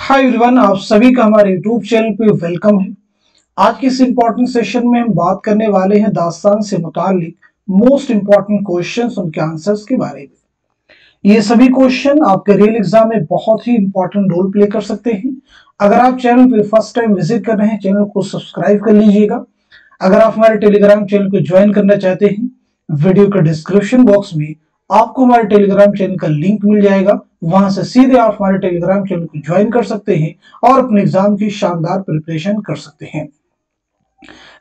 Hi everyone, आप सभी का हमारे यूट्यूब चैनल पे वेलकम है। आज के इस इम्पोर्टेंट सेशन में हम बात करने वाले हैं दास्तान से मुतालिक मोस्ट इम्पोर्टेंट क्वेश्चंस, उनके आंसर्स के बारे में। ये सभी क्वेश्चन आपके रियल एग्जाम में बहुत ही इंपॉर्टेंट रोल प्ले कर सकते हैं। अगर आप चैनल पे फर्स्ट टाइम विजिट कर रहे हैं, चैनल को सब्सक्राइब कर लीजिएगा। अगर आप हमारे टेलीग्राम चैनल को ज्वाइन करना चाहते हैं, वीडियो के डिस्क्रिप्शन बॉक्स में आपको हमारे टेलीग्राम चैनल का लिंक मिल जाएगा। वहां से सीधे आप हमारे टेलीग्राम चैनल को ज्वाइन कर सकते हैं और अपने एग्जाम की शानदार प्रिपरेशन कर सकते हैं।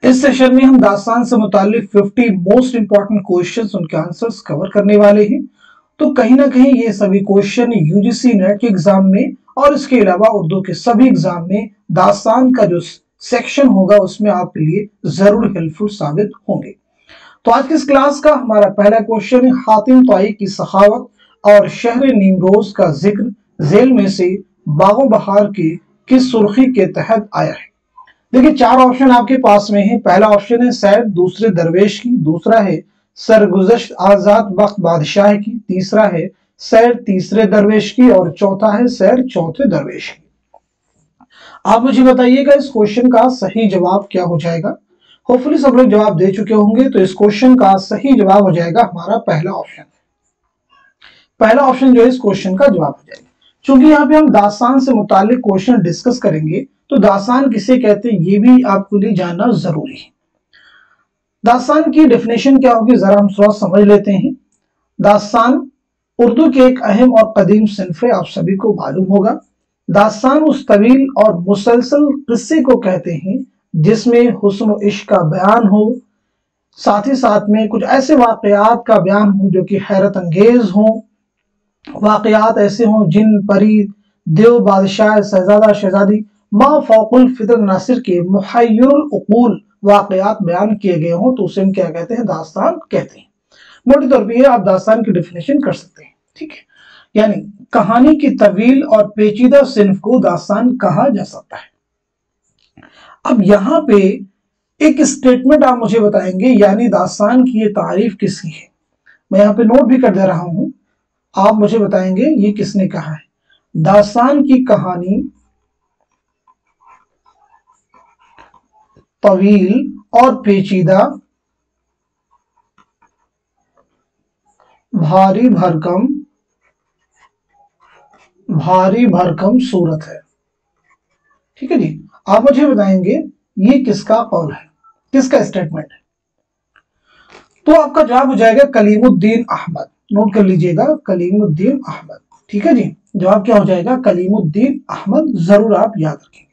इस सेशन में हम दास्तान से मुतालिक 50 मोस्ट इंपॉर्टेंट क्वेश्चंस, उनके आंसर्स कवर करने वाले हैं। तो कहीं ना कहीं ये सभी क्वेश्चन यूजीसी नेट के एग्जाम में और इसके अलावा उर्दू के सभी एग्जाम में दास्तान का जो सेक्शन होगा उसमें आपके लिए जरूर हेल्पफुल साबित होंगे। तो आज की इस क्लास का हमारा पहला क्वेश्चन है, हातिम ताई की सखावत और शहर नीमरोज का जिक्र जेल में से बागो बहार की किस सुर्खी के तहत आया है। देखिए, चार ऑप्शन आपके पास में है। पहला ऑप्शन है सैर दूसरे दरवेश की, दूसरा है सरगुज़श्त आजाद बख्त बादशाह की, तीसरा है सैर तीसरे दरवेश की और चौथा है सैर चौथे दरवेश की। आप मुझे बताइएगा इस क्वेश्चन का सही जवाब क्या हो जाएगा। होपफुली सब लोग जवाब दे चुके होंगे, तो इस क्वेश्चन का सही जवाब हो जाएगा हमारा पहला ऑप्शन। पहला ऑप्शन जो है इस क्वेश्चन का जवाब हो जाएगा। चूंकि यहाँ पे हम दास्तान से मुतालिक क्वेश्चन डिस्कस करेंगे, तो दास्तान किसे कहते हैं ये भी आपको लिए जानना जरूरी है। दास्तान की डेफिनेशन क्या होगी, जरा हम थोड़ा समझ लेते हैं। दास्तान उर्दू के एक अहम और कदीम सिन्फ है, आप सभी को मालूम होगा। दास्तान उस तवील और मुसलसल किस्से को कहते हैं जिसमें हुस्न और इश्क का बयान हो, साथ ही साथ में कुछ ऐसे वाकयात का बयान हो जो कि हैरत अंगेज हो, वाकयात ऐसे हों जिन परी देव बादशाह शहजादा शहजादी मा फौकुल फितर नासिर के मुहय्यरुल उकूल वाकयात बयान किए गए हों, तो उसे हम क्या कहते हैं, दास्तान कहते हैं। मोटे तौर पर आप दास्तान की डेफिनेशन कर सकते हैं, ठीक है। यानी कहानी की तवील और पेचीदा सिन्फ को दास्तान कहा जा सकता है। अब यहाँ पे एक स्टेटमेंट आप मुझे बताएंगे, यानी दास्तान की ये तारीफ किसकी है। मैं यहाँ पे नोट भी कर दे रहा हूं, आप मुझे बताएंगे ये किसने कहा है। दास्तान की कहानी तवील और पेचीदा, भारी भरकम सूरत है, ठीक है जी। आप मुझे बताएंगे ये किसका कौल है, किसका स्टेटमेंट है। तो आपका जवाब हो जाएगा कलीमुद्दीन अहमद। नोट कर लीजिएगा, कलीमुद्दीन अहमद, ठीक है जी। जवाब क्या हो जाएगा, कलीमुद्दीन अहमद, जरूर आप याद रखेंगे।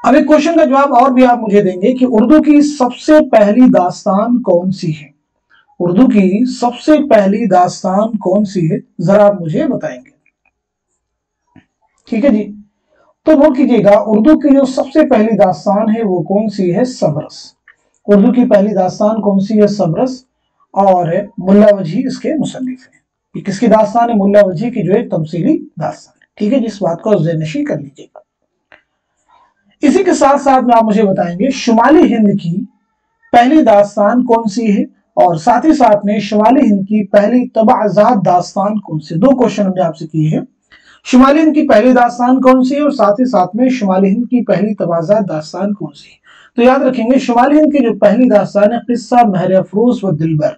अब एक क्वेश्चन का जवाब और भी आप मुझे देंगे कि उर्दू की सबसे पहली दास्तान कौन सी है। उर्दू की सबसे पहली दास्तान कौन सी है, जरा आप मुझे बताएंगे, ठीक है जी। तो नोट कीजिएगा, उर्दू की जो सबसे पहली दास्तान है वो कौन सी है, सबरस। उर्दू की पहली दास्तान कौन सी है, सबरस, और मुल्ला वजी इसके मुसन्निफ है। ये किसकी दास्तान है, मुल्ला वजी की जो एक तमसीली दास्तान है, ठीक है। जिस बात को ज़हननशी कर लीजिएगा। इसी के साथ साथ में आप मुझे बताएंगे शुमाली हिंद की पहली दास्तान कौन सी है, और साथ ही साथ में शुमाली हिंद की पहली तबाजात दास्तान कौन सी। दो क्वेश्चन हमने आपसे किए हैं, शुमाली हिंद की पहली दास्तान कौन सी है और साथ ही साथ में शुमाली हिंद की पहली तबाजात दास्तान कौन सी है। तो याद रखेंगे, शुमाली हिंद की जो पहली दास्तान है किस्सा महर अफरोज व दिलबर।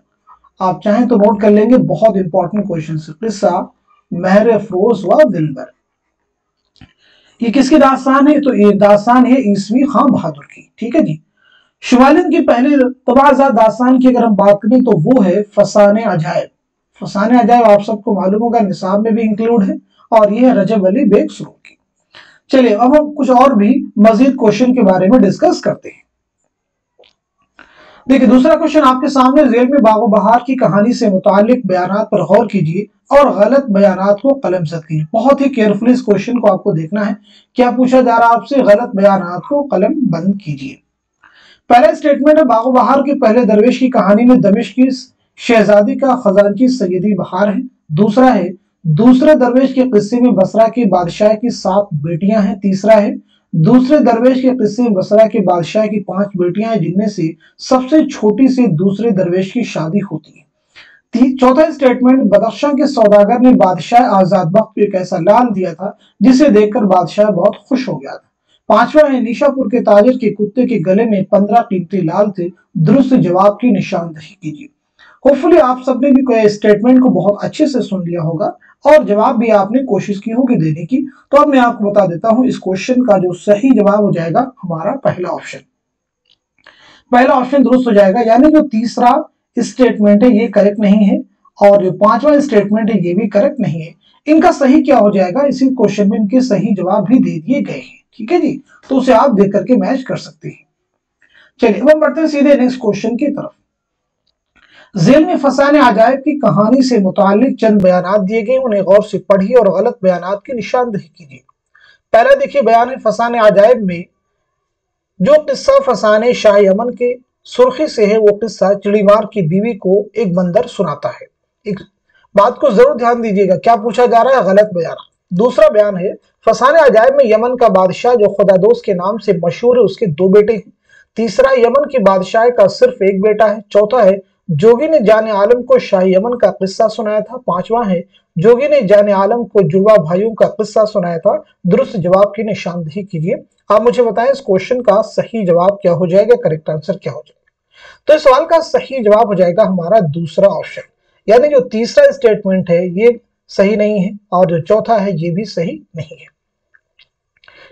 आप चाहें तो नोट कर लेंगे, बहुत इंपॉर्टेंट क्वेश्चन है। किस्सा महर अफरोज व दिलबर, ये किसकी दास्तान है, तो ये दास्तान है ईसवी खां बहादुर की, ठीक है जी। शुमाली हिंद की पहली तबाजात दास्तान की अगर हम बात करें तो वो है फसाने अजायब। फसाने अजायब आप सबको मालूम होगा, निसाब में भी इंक्लूड है, और ये है रजब अली बेग सुरूर की। चलिए अब हम कुछ और भी मजीद क्वेश्चन के बारे में डिस्कस करते हैं। देखिए, दूसरा क्वेश्चन आपके सामने, जेल में बागो बहार की कहानी से मुतालिक बयानात पर गौर कीजिए और गलत बयानात को कलमज़द कीजिए। बहुत ही केयरफुली इस क्वेश्चन को आपको देखना है। क्या पूछा जा रहा है आपसे, गलत बयानात को कलम बंद कीजिए। पहला स्टेटमेंट है, बागो बहार के पहले दरवेश की कहानी में दमिश्क की शहजादी का खजानची सैयदी बहार है। दूसरा है, दूसरे दरवेश के किस्से में बसरा के बादशाह की 7 बेटियां हैं। तीसरा है, दूसरे दरवेश के किस्से में बसरा के बादशाह की 5 बेटियां हैं, जिनमें से सबसे छोटी से दूसरे दरवेश की शादी होती है। चौथा स्टेटमेंट, बदख्शां के सौदागर ने बादशाह आजाद बख्त को एक ऐसा लाल दिया था जिसे देखकर बादशाह बहुत खुश हो गया था। पांचवा है, निशापुर के ताजिर के कुत्ते के गले में 15 कीमती लाल थे। दुरुस्त जवाब की निशानदही कीजिए। होपफुली आप सबने भी कोई स्टेटमेंट को बहुत अच्छे से सुन लिया होगा और जवाब भी आपने कोशिश की होगी देने की। तो अब मैं आपको बता देता हूं, इस क्वेश्चन का जो सही जवाब हो जाएगा हमारा पहला ऑप्शन। पहला ऑप्शन दुरुस्त हो जाएगा, यानी जो तीसरा स्टेटमेंट है ये करेक्ट नहीं है और जो पांचवा स्टेटमेंट है ये भी करेक्ट नहीं है। इनका सही क्या हो जाएगा, इसी क्वेश्चन में इनके सही जवाब भी दे दिए गए हैं। ठीक है जी, तो उसे आप देख करके मैच कर सकते हैं। चलिए अब हम बढ़ते हैं सीधे नेक्स्ट क्वेश्चन की तरफ। जेल में फसाने अजायब की कहानी से मुताल्लिक चंद बयानात दिए गए, उन्हें गौर से पढ़िए और गलत बयानात की निशानदही कीजिए। पहला देखिए, बयान है फसाने अजायब में जो किस्सा फसाने शाह यमन के सुर्खी से है, वो किस्सा चिड़ीमार की बीवी को एक बंदर सुनाता है। एक बात को जरूर ध्यान दीजिएगा, क्या पूछा जा रहा है, गलत बयान। दूसरा बयान है, फसाने अजायब में यमन का बादशाह जो खुदादोस के नाम से मशहूर है, उसके 2 बेटे हैं। तीसरा, यमन के बादशाह का सिर्फ एक बेटा है। चौथा है, जोगी ने जाने आलम को शाह यमन का किस्सा सुनाया था। पांचवा है, जोगी ने जाने आलम को जुड़वा भाइयों का किस्सा सुनाया था। दुरुस्त जवाब की निशानदही कीजिए। आप मुझे बताएं इस क्वेश्चन का सही जवाब क्या हो जाएगा, करेक्ट आंसर क्या हो जाएगा। तो इस सवाल का सही जवाब हो जाएगा हमारा दूसरा ऑप्शन, यानी जो तीसरा स्टेटमेंट है ये सही नहीं है और जो चौथा है ये भी सही नहीं है।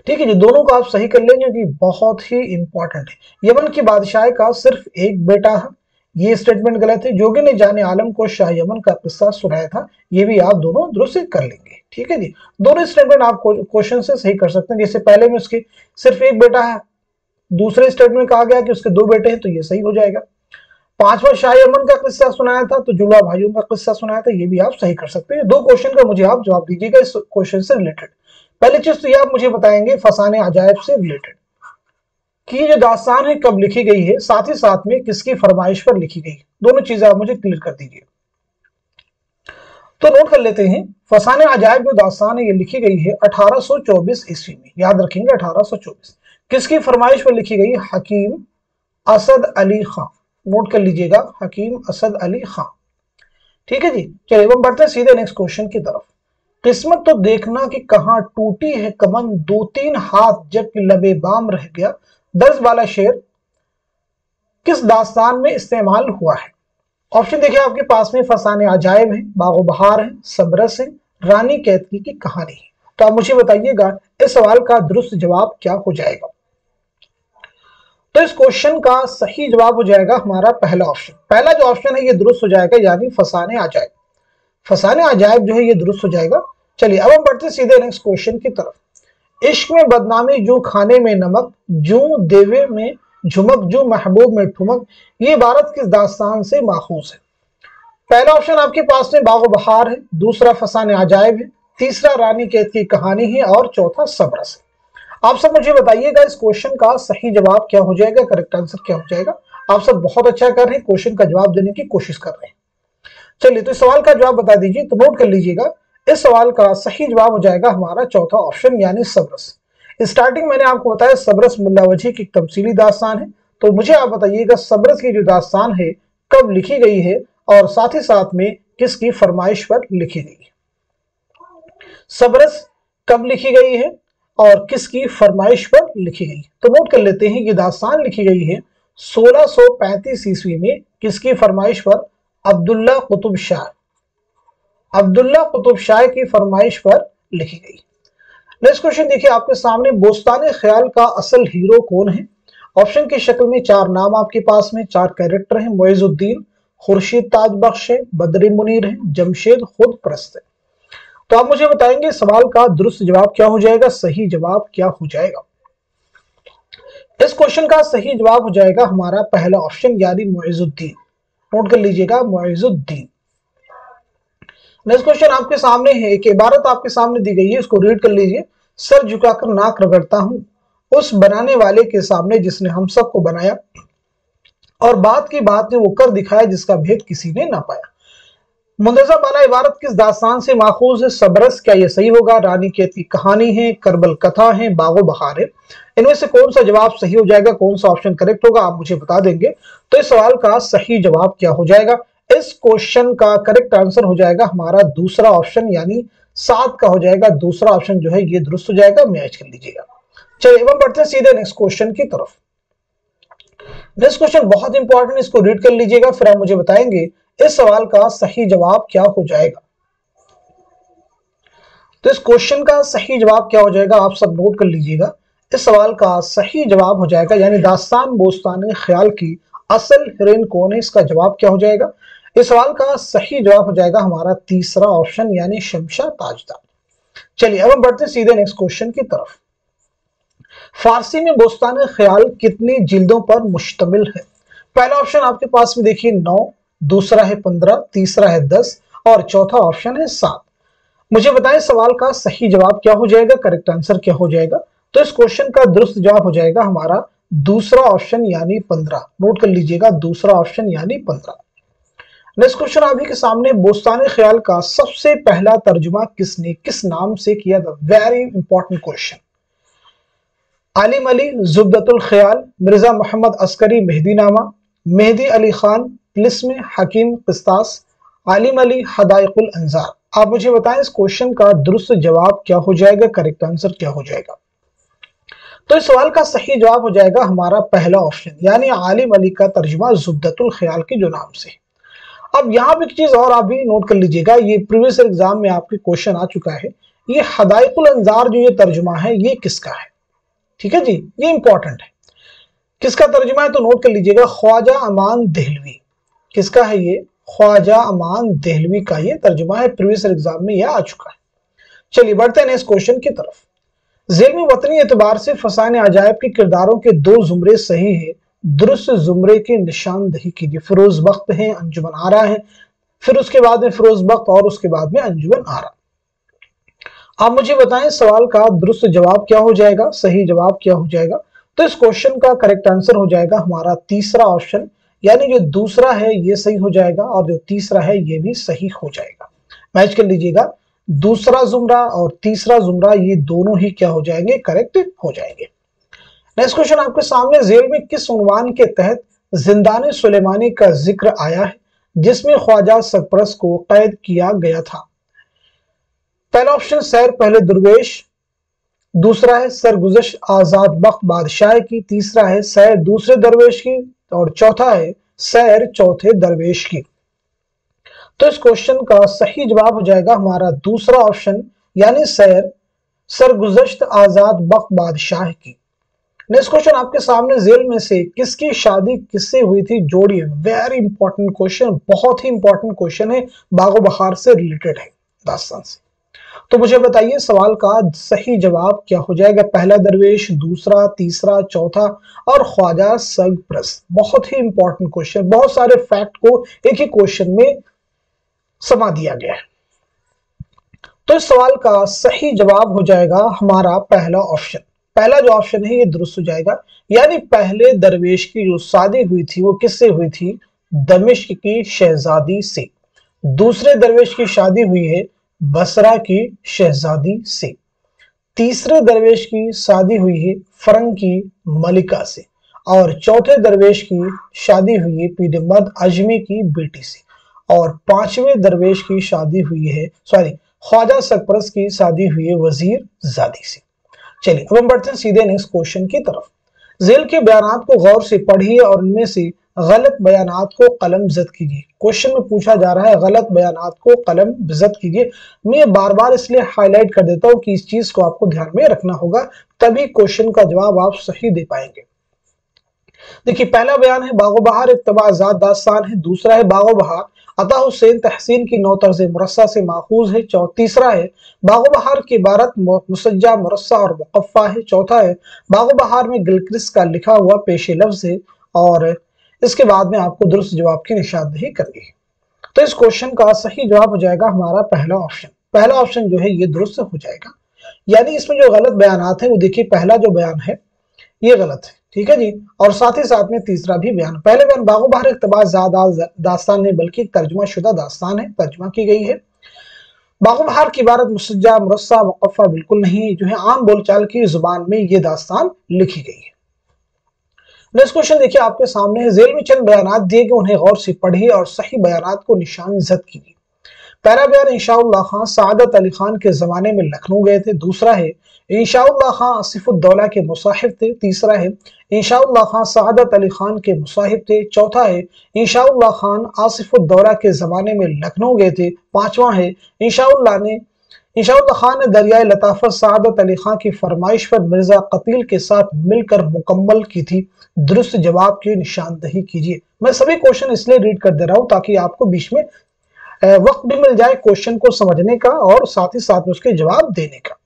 ठीक है जी, दोनों को आप सही कर लेंगे क्योंकि बहुत ही इंपॉर्टेंट है। यमन की बादशाह का सिर्फ एक बेटा है, ये स्टेटमेंट गलत है। जोगी ने जाने आलम को शाह यमन का किस्सा सुनाया था, ये भी आप दोनों दुरुस्त कर लेंगे। ठीक है जी, दोनों स्टेटमेंट आप क्वेश्चन से सही कर सकते हैं। जैसे पहले में उसके सिर्फ एक बेटा है, दूसरे स्टेटमेंट कहा गया कि उसके 2 बेटे हैं, तो ये सही हो जाएगा। पांचवा, शाह यमन का किस्सा सुनाया था, तो जुड़वा भाइयों का किस्सा सुनाया था, ये भी आप सही कर सकते हैं। 2 क्वेश्चन का मुझे आप जवाब दीजिएगा इस क्वेश्चन से रिलेटेड। पहली चीज तो ये आप मुझे बताएंगे फसाने अजायब से रिलेटेड कि ये जो दास्तान है कब लिखी गई है, साथ ही साथ में किसकी फरमाइश पर लिखी गई है। दोनों चीजें आप मुझे क्लियर कर दीजिए। तो नोट कर लेते हैं, फसाने अजायब जो दास्तान है ये लिखी गई है 1824 ईस्वी में। याद रखेंगे 1824। किसकी फरमाइश पर लिखी गई, हकीम असद अली खां। नोट कर लीजिएगा, हकीम असद अली खां। ठीक है जी, चलिए हम बढ़ते हैं सीधे नेक्स्ट क्वेश्चन की तरफ। किस्मत तो देखना कि कहां टूटी है कमन, 2-3 हाथ जबकि लबे बाम रह गया। दर्ज वाला शेर किस दास्तान में इस्तेमाल हुआ है। ऑप्शन देखिए आपके पास में, फसाने अजायब है, बागो बहार है, सबरस है, रानी कैतकी की कहानी है। तो आप मुझे बताइएगा इस सवाल का दुरुस्त जवाब क्या हो जाएगा। तो इस क्वेश्चन का सही जवाब हो जाएगा हमारा पहला ऑप्शन। पहला जो ऑप्शन है ये दुरुस्त हो जाएगा, यानी फसाने अजायब। फसाने अजायब जो है ये दुरुस्त हो जाएगा। चलिए अब हम बढ़ते सीधे नेक्स्ट क्वेश्चन की तरफ। इश्क में बदनामी जो खाने में नमक, जो देवे में झुमक, जो महबूब में ठुमक, ये इबारत किस दास्तान से माखूज है। पहला ऑप्शन आपके पास में बागो बहार है, दूसरा फसाने अजायब है, तीसरा रानी कैद की कहानी है और चौथा सबरस है। आप सब मुझे बताइएगा इस क्वेश्चन का सही जवाब क्या हो जाएगा, करेक्ट आंसर क्या हो जाएगा। आप सब बहुत अच्छा कर रहे हैं, क्वेश्चन का जवाब देने की कोशिश कर रहे हैं। चलिए तो इस सवाल का जवाब बता दीजिए। तो नोट कर लीजिएगा, इस सवाल का सही जवाब हो जाएगा हमारा चौथा ऑप्शन, यानी सबरस। स्टार्टिंग मैंने आपको बताया सबरस मुल्ला वजी की तमसीली दास्तान है। तो मुझे आप बताइएगा सबरस की जो दास्तान है कब लिखी गई है और साथ ही साथ में किसकी फरमाइश पर लिखी गई है। सबरस कब लिखी गई है और किसकी फरमाइश पर लिखी गई। तो नोट कर लेते हैं, ये दास्तान लिखी गई है 1635 ईस्वी में। किसकी फरमाइश पर, अब्दुल्ला कुतुब शाह। अब्दुल्ला कुतुब शाह की फरमाइश पर लिखी गई। नेक्स्ट क्वेश्चन देखिए आपके सामने, बोस्ताने ख्याल का असल हीरो कौन है। ऑप्शन की शक्ल में 4 नाम आपके पास में, 4 कैरेक्टर हैं। मुइजुद्दीन, खुर्शीद ताज बख्श है, बदरी मुनीर है, जमशेद खुद परस्त है। तो आप मुझे बताएंगे सवाल का दुरुस्त जवाब क्या हो जाएगा, सही जवाब क्या हो जाएगा। इस क्वेश्चन का सही जवाब हो जाएगा हमारा पहला ऑप्शन, यानी मुइजुद्दीन। नोट कर लीजिएगा, मुइजुद्दीन। नेक्स्ट क्वेश्चन आपके सामने है, एक इबारत आपके सामने दी गई है, इसको रीड कर लीजिए। सर झुकाकर नाक रगड़ता हूं उस बनाने वाले के सामने जिसने हम सबको बनाया, और बात की बात ने वो कर दिखाया जिसका भेद किसी ने ना पाया। मुंतज़ा बाला इबारत किस दास्तान से माखूज है। सबरस, क्या ये सही होगा। रानी कैद की कहानी है, करबल कथा है, बागो बहार है। इनमें से कौन सा जवाब सही हो जाएगा, कौन सा ऑप्शन करेक्ट होगा, आप मुझे बता देंगे। तो इस सवाल का सही जवाब क्या हो जाएगा, इस क्वेश्चन का करेक्ट आंसर हो जाएगा हमारा दूसरा ऑप्शन, यानी 7 का हो जाएगा दूसरा ऑप्शन जो है ये दुरुस्त हो जाएगा, मैच कर लीजिएगा। चलिए अब हम बढ़ते हैं सीधे नेक्स्ट क्वेश्चन की तरफ। नेक्स्ट क्वेश्चन बहुत इंपॉर्टेंट, इसको रीड कर लीजिएगा, फिर आप मुझे बताएंगे इस सवाल का सही जवाब क्या हो जाएगा। तो इस क्वेश्चन का सही जवाब क्या हो जाएगा आप सब नोट कर लीजिएगा। इस सवाल का सही जवाब हो जाएगा, यानी दास्तान बोस्तान ख्याल की असल हीरोइन कौन है, इसका जवाब क्या हो जाएगा। इस सवाल का सही जवाब हो जाएगा हमारा तीसरा ऑप्शन, यानी शमशा ताजदार। चलिए अब हम बढ़ते सीधे नेक्स्ट क्वेश्चन की तरफ। फारसी में बोस्तान ख्याल कितनी जिल्दों पर मुश्तमिल है। पहला ऑप्शन आपके पास में देखिए 9, दूसरा है 15, तीसरा है 10 और चौथा ऑप्शन है 7। मुझे बताएं सवाल का सही जवाब क्या हो जाएगा, करेक्ट आंसर क्या हो जाएगा। तो इस क्वेश्चन का दुरुस्त जवाब हो जाएगा हमारा दूसरा ऑप्शन यानी 15। नोट कर लीजिएगा दूसरा ऑप्शन यानी 15। नेक्स्ट क्वेश्चन आप ही के सामने, बोस्तान ख्याल का सबसे पहला तर्जुमा किसने किस नाम से किया था। Very important question. आलिम अली जुब्दतुल ख्याल, मिर्जा मोहम्मद अस्करी मेहदीनामा, मेहदी अली खान तिलिस्म हकीम किस्तास, आलिम अली हदाइकुल अंजार। आप मुझे बताएं इस क्वेश्चन का दुरुस्त जवाब क्या हो जाएगा, करेक्ट आंसर क्या हो जाएगा। तो इस सवाल का सही जवाब हो जाएगा हमारा पहला ऑप्शन, यानी आलिम अली का तर्जुमा जुब्दतुल ख्याल के जो नाम से। अब यहां पर एक चीज और आप भी नोट कर लीजिएगा, ये प्रीवियस एग्जाम में आपके क्वेश्चन आ चुका है, ये हदाइकुल अंजार जो ये तर्जुमा है ये किसका है। ठीक है जी, ये इंपॉर्टेंट है, किसका तर्जुमा है तो नोट कर लीजिएगा, ख्वाजा अमान देहलवी। किसका है ये, ख्वाजा अमान देहलवी का ये तर्जुमा है, प्रीवियस एग्जाम में यह आ चुका है। चलिए बढ़ते हैं इस क्वेश्चन की तरफ। जेल में वतनी एतबार से फसान अजायब के किरदारों के 2 जुमरे सही है, दुरुस्त जुमरे की निशानदही कीजिए। फिरोज बख्त है, अंजुमन आरा है, फिर उसके बाद में फिरोज बख्त और उसके बाद में अंजुमन आरा। आप मुझे बताएं सवाल का दुरुस्त जवाब क्या हो जाएगा, सही जवाब क्या हो जाएगा। तो इस क्वेश्चन का करेक्ट आंसर हो जाएगा हमारा तीसरा ऑप्शन, यानी जो दूसरा है ये सही हो जाएगा और जो तीसरा है ये भी सही हो जाएगा। मैच कर लीजिएगा, दूसरा जुमरा और तीसरा जुमरा ये दोनों ही क्या हो जाएंगे, करेक्ट हो जाएंगे। नेक्स्ट क्वेश्चन आपके सामने, जेल में किस उन्वान के तहत जिंदान सुलेमानी का जिक्र आया है जिसमें ख्वाजा सरपरस्त को कैद किया गया था। पहला ऑप्शन सैर पहले दुर्वेश, दूसरा है सरगुजश आजाद बख्त बादशाह की, तीसरा है सैर दूसरे दरवेश की और चौथा है सैर चौथे दरवेश की। तो इस क्वेश्चन का सही जवाब हो जाएगा हमारा दूसरा ऑप्शन, यानी सैर सरगुजश्त आजाद बख्त बादशाह की। नेक्स्ट क्वेश्चन आपके सामने, जेल में से किसकी शादी किससे हुई थी, जोड़िए। वेरी इंपॉर्टेंट क्वेश्चन, बहुत ही इंपॉर्टेंट क्वेश्चन है, बागो बहार से रिलेटेड है, दास्तान से। तो मुझे बताइए सवाल का सही जवाब क्या हो जाएगा, पहला दरवेश, दूसरा, तीसरा, चौथा और ख्वाजा सरपरस्त। बहुत ही इंपॉर्टेंट क्वेश्चन, बहुत सारे फैक्ट को एक ही क्वेश्चन में समा दिया गया है। तो इस सवाल का सही जवाब हो जाएगा हमारा पहला ऑप्शन। पहला जो ऑप्शन है ये दुरुस्त हो जाएगा, यानी पहले दरवेश की जो शादी हुई थी वो किससे हुई थी, दमिश्क की शहजादी से। दूसरे दरवेश की शादी हुई है बसरा की शहजादी से। तीसरे दरवेश की शादी हुई है फरंग की मलिका से और चौथे दरवेश की शादी हुई है पीडमद अजमी की बेटी से और पांचवें दरवेश की शादी हुई है ख्वाजा सरपरस्त की शादी हुई है वजीर जादी से। चलिए अब हम बढ़ते हैं सीधे नेक्स्ट क्वेश्चन की तरफ। जेल के बयानात को गौर से पढ़िए और उनमें से गलत बयानात को कलम जद कीजिए। क्वेश्चन में पूछा जा रहा है गलत बयानात को कलम जद कीजिए। मैं बार बार इसलिए हाईलाइट कर देता हूं कि इस चीज को आपको ध्यान में रखना होगा, तभी क्वेश्चन का जवाब आप सही दे पाएंगे। देखिए पहला बयान है बागो बहार एक तबाजात दास्तान है, दूसरा है बागो बहार अता हुसैन तहसीन की 9 तर्ज मुरस्सा से माखूज है, तीसरा है बागो बहार की इबारत मुसज्जा मुरस्सा और मुकफ़ा है, चौथा है बागो बहार में गिलक्रिस्ट का लिखा हुआ पेशे लफ्ज है और इसके बाद में आपको दुरुस्त जवाब की निशानदेही करनी है। तो इस क्वेश्चन का सही जवाब हो जाएगा हमारा पहला ऑप्शन। पहला ऑप्शन जो है ये दुरुस्त हो जाएगा, यानी इसमें जो गलत बयानात है वो देखिए पहला जो बयान है ये गलत है, ठीक है जी, और साथ ही साथ में तीसरा भी बयान। पहले बयान बागो बहार इक़्तिबास दास्तान नहीं बल्कि तर्जुमा शुदा दास्तान है, तर्जुमा की गई है। बागो बहार की इबारत मुसज्जा मुरस्सा मुकफ़ा बिल्कुल नहीं, जो है आम बोलचाल की जुबान में ये दास्तान लिखी गई है। नेक्स्ट क्वेश्चन देखिए आपके सामने है, जेल में चंद बयानात दिए गए, उन्हें गौर से पढ़िए और सही बयानात को निशान जद कीजिए। पहला बयान, इंशाउल्लाह खान सादत अली खान के जमाने में लखनऊ गए थे। दूसरा है, इंशाउल्लाह खान आसिफुद्दौला के मुसाहिब थे। तीसरा है, इंशाउल्लाह खान सादत अली खान के मुसाहिब थे। चौथा है, इंशाउल्लाह खान आसिफुद्दौला के जमाने में लखनऊ गए थे। पांचवा है, इंशाउल्लाह खान ने दरियाए लताफत सादत अली खान की फरमाइश पर मिर्जा कतील के साथ मिलकर मुकम्मल की थी। दुरुस्त जवाब की निशानदही कीजिए। मैं सभी क्वेश्चन इसलिए रीड कर दे रहा हूं ताकि आपको बीच में वक्त भी मिल जाए क्वेश्चन को समझने का और साथ ही साथ उसके जवाब देने का।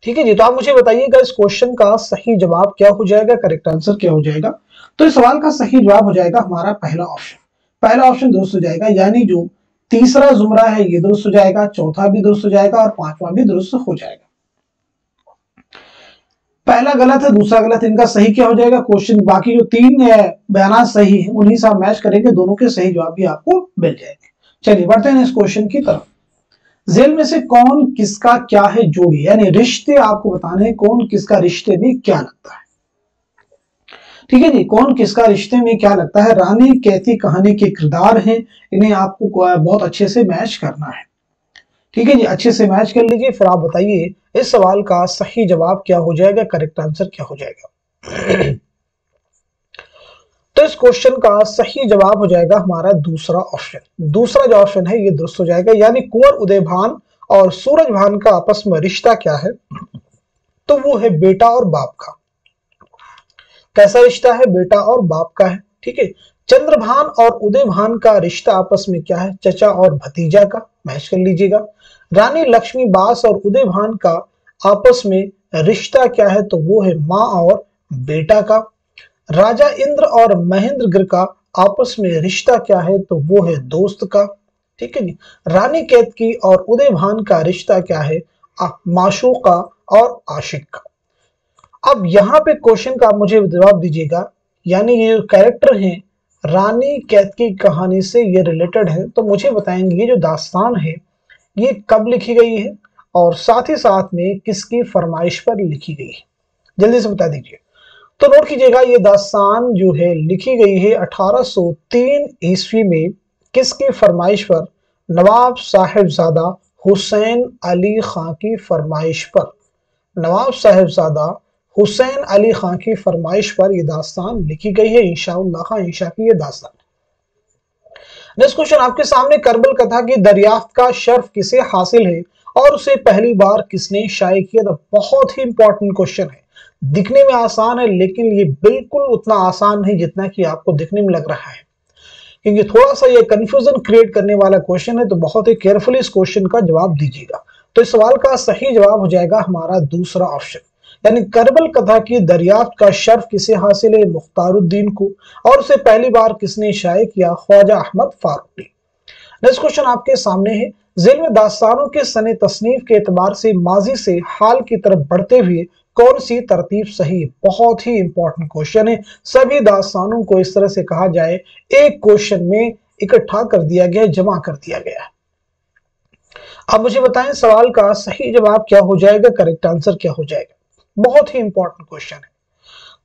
ठीक है जी, तो आप मुझे बताइएगा इस क्वेश्चन का सही जवाब क्या हो जाएगा, करेक्ट आंसर क्या हो जाएगा। तो इस सवाल का सही जवाब हो जाएगा हमारा पहला ऑप्शन। पहला ऑप्शन दुरुस्त हो जाएगा, यानी जो तीसरा जुमरा है ये दुरुस्त हो जाएगा, चौथा भी दुरुस्त हो जाएगा और पांचवा भी दुरुस्त हो जाएगा। पहला गलत है, दूसरा गलत है, इनका सही क्या हो जाएगा क्वेश्चन। बाकी जो तीन बयान सही है उन्हीं से आप मैच करेंगे, दोनों के सही जवाब भी आपको मिल जाएंगे। चलिए बढ़ते हैं इस क्वेश्चन की तरफ। जेल में से कौन किसका क्या है जोड़ी, यानी रिश्ते आपको बताने हैं, कौन किसका रिश्ते में क्या लगता है। ठीक है जी, कौन किसका रिश्ते में क्या लगता है। रानी कैथी कहानी के किरदार हैं, इन्हें आपको बहुत अच्छे से मैच करना है। ठीक है जी, अच्छे से मैच कर लीजिए, फिर आप बताइए इस सवाल का सही जवाब क्या हो जाएगा, करेक्ट आंसर क्या हो जाएगा। तो इस क्वेश्चन का सही जवाब हो जाएगा हमारा दूसरा ऑप्शन। दूसरा जो ऑप्शन है ये दुरुस्त हो जाएगा, यानी कुंवर उदयभान और सूरजभान का आपस में रिश्ता क्या है, तो वो है बेटा और बाप का। कैसा रिश्ता है, बेटा और बाप का है। ठीक है, चंद्रभान और उदयभान का रिश्ता आपस में क्या है, चचा और भतीजा का। मैच कर लीजिएगा। रानी लक्ष्मीबास और उदयभान का आपस में रिश्ता क्या है, तो वो है माँ और बेटा का। राजा इंद्र और महेंद्रगिर का आपस में रिश्ता क्या है, तो वो है दोस्त का। ठीक है जी। रानी केतकी और उदयभान का रिश्ता क्या है, माशूका और आशिक का। अब यहाँ पे क्वेश्चन का मुझे जवाब दीजिएगा, यानी ये कैरेक्टर हैं रानी केतकी कहानी से ये रिलेटेड है, तो मुझे बताएंगे ये जो दास्तान है ये कब लिखी गई है और साथ ही साथ में किसकी फरमाइश पर लिखी गई है, जल्दी से बता दीजिए। तो नोट कीजिएगा, ये दास्तान जो है लिखी गई है 1803 ईस्वी में। किसकी फरमाइश पर, नवाब साहिबजादा हुसैन अली खां की फरमाइश पर। नवाब साहिबजादा हुसैन अली खां की फरमाइश पर यह दास्तान लिखी गई है। इंशाअल्लाह खां इंशा की यह दास्तान। नेक्स्ट क्वेश्चन आपके सामने, करबल कथा की दरियाफ्त का शर्फ किसे हासिल है और उसे पहली बार किसने शाये किया। तो बहुत ही इंपॉर्टेंट क्वेश्चन है, दिखने में आसान है लेकिन ये बिल्कुल उतना आसान नहीं जितना कि आपको दिखने में लग रहा है, क्योंकि थोड़ा सा ये कंफ्यूजन क्रिएट करने वाला क्वेश्चन है, तो बहुत ही केयरफुली इस क्वेश्चन का जवाब दीजिएगा। तो इस सवाल का सही जवाब हो जाएगा हमारा दूसरा ऑप्शन, यानी करबल कथा की दरियाफ्त का शर्फ किसे हासिल है, मुख्तारुद्दीन को, और उसे पहली बार किसने शाये किया, ख्वाजा अहमद फारूकी। नेक्स्ट क्वेश्चन आपके सामने है, जेल में दास्तानों के सने तसनीफ के एतबार से माजी से हाल की तरफ बढ़ते हुए कौन सी तरतीब सही है। बहुत ही इंपॉर्टेंट क्वेश्चन है, सभी दास्तानों को इस तरह से कहा जाए एक क्वेश्चन में इकट्ठा कर दिया गया, जमा कर दिया गया। अब मुझे बताएं सवाल का सही जवाब क्या हो जाएगा, करेक्ट आंसर क्या हो जाएगा। बहुत ही इंपॉर्टेंट क्वेश्चन है।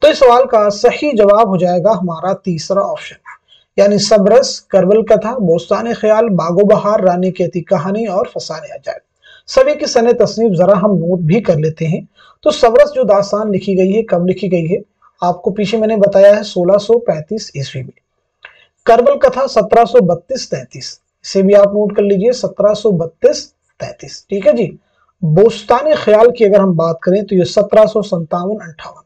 तो इस सवाल का सही जवाब हो जाएगा हमारा तीसरा ऑप्शन, यानी सबरस, करबल कथा, बोस्तान ख्याल, बागो बहार, रानी केती कहानी और फसाने अजायब। सभी की सने तसनीफ जरा हम नोट भी कर लेते हैं। तो सबरस जो दास्तान लिखी गई है, कब लिखी गई है, आपको पीछे मैंने बताया है 1635 ईस्वी में। करबल कथा 1732-33, इसे भी आप नोट कर लीजिए, 1732-33। ठीक है जी। बोस्तान ख्याल की अगर हम बात करें तो ये 1757-58,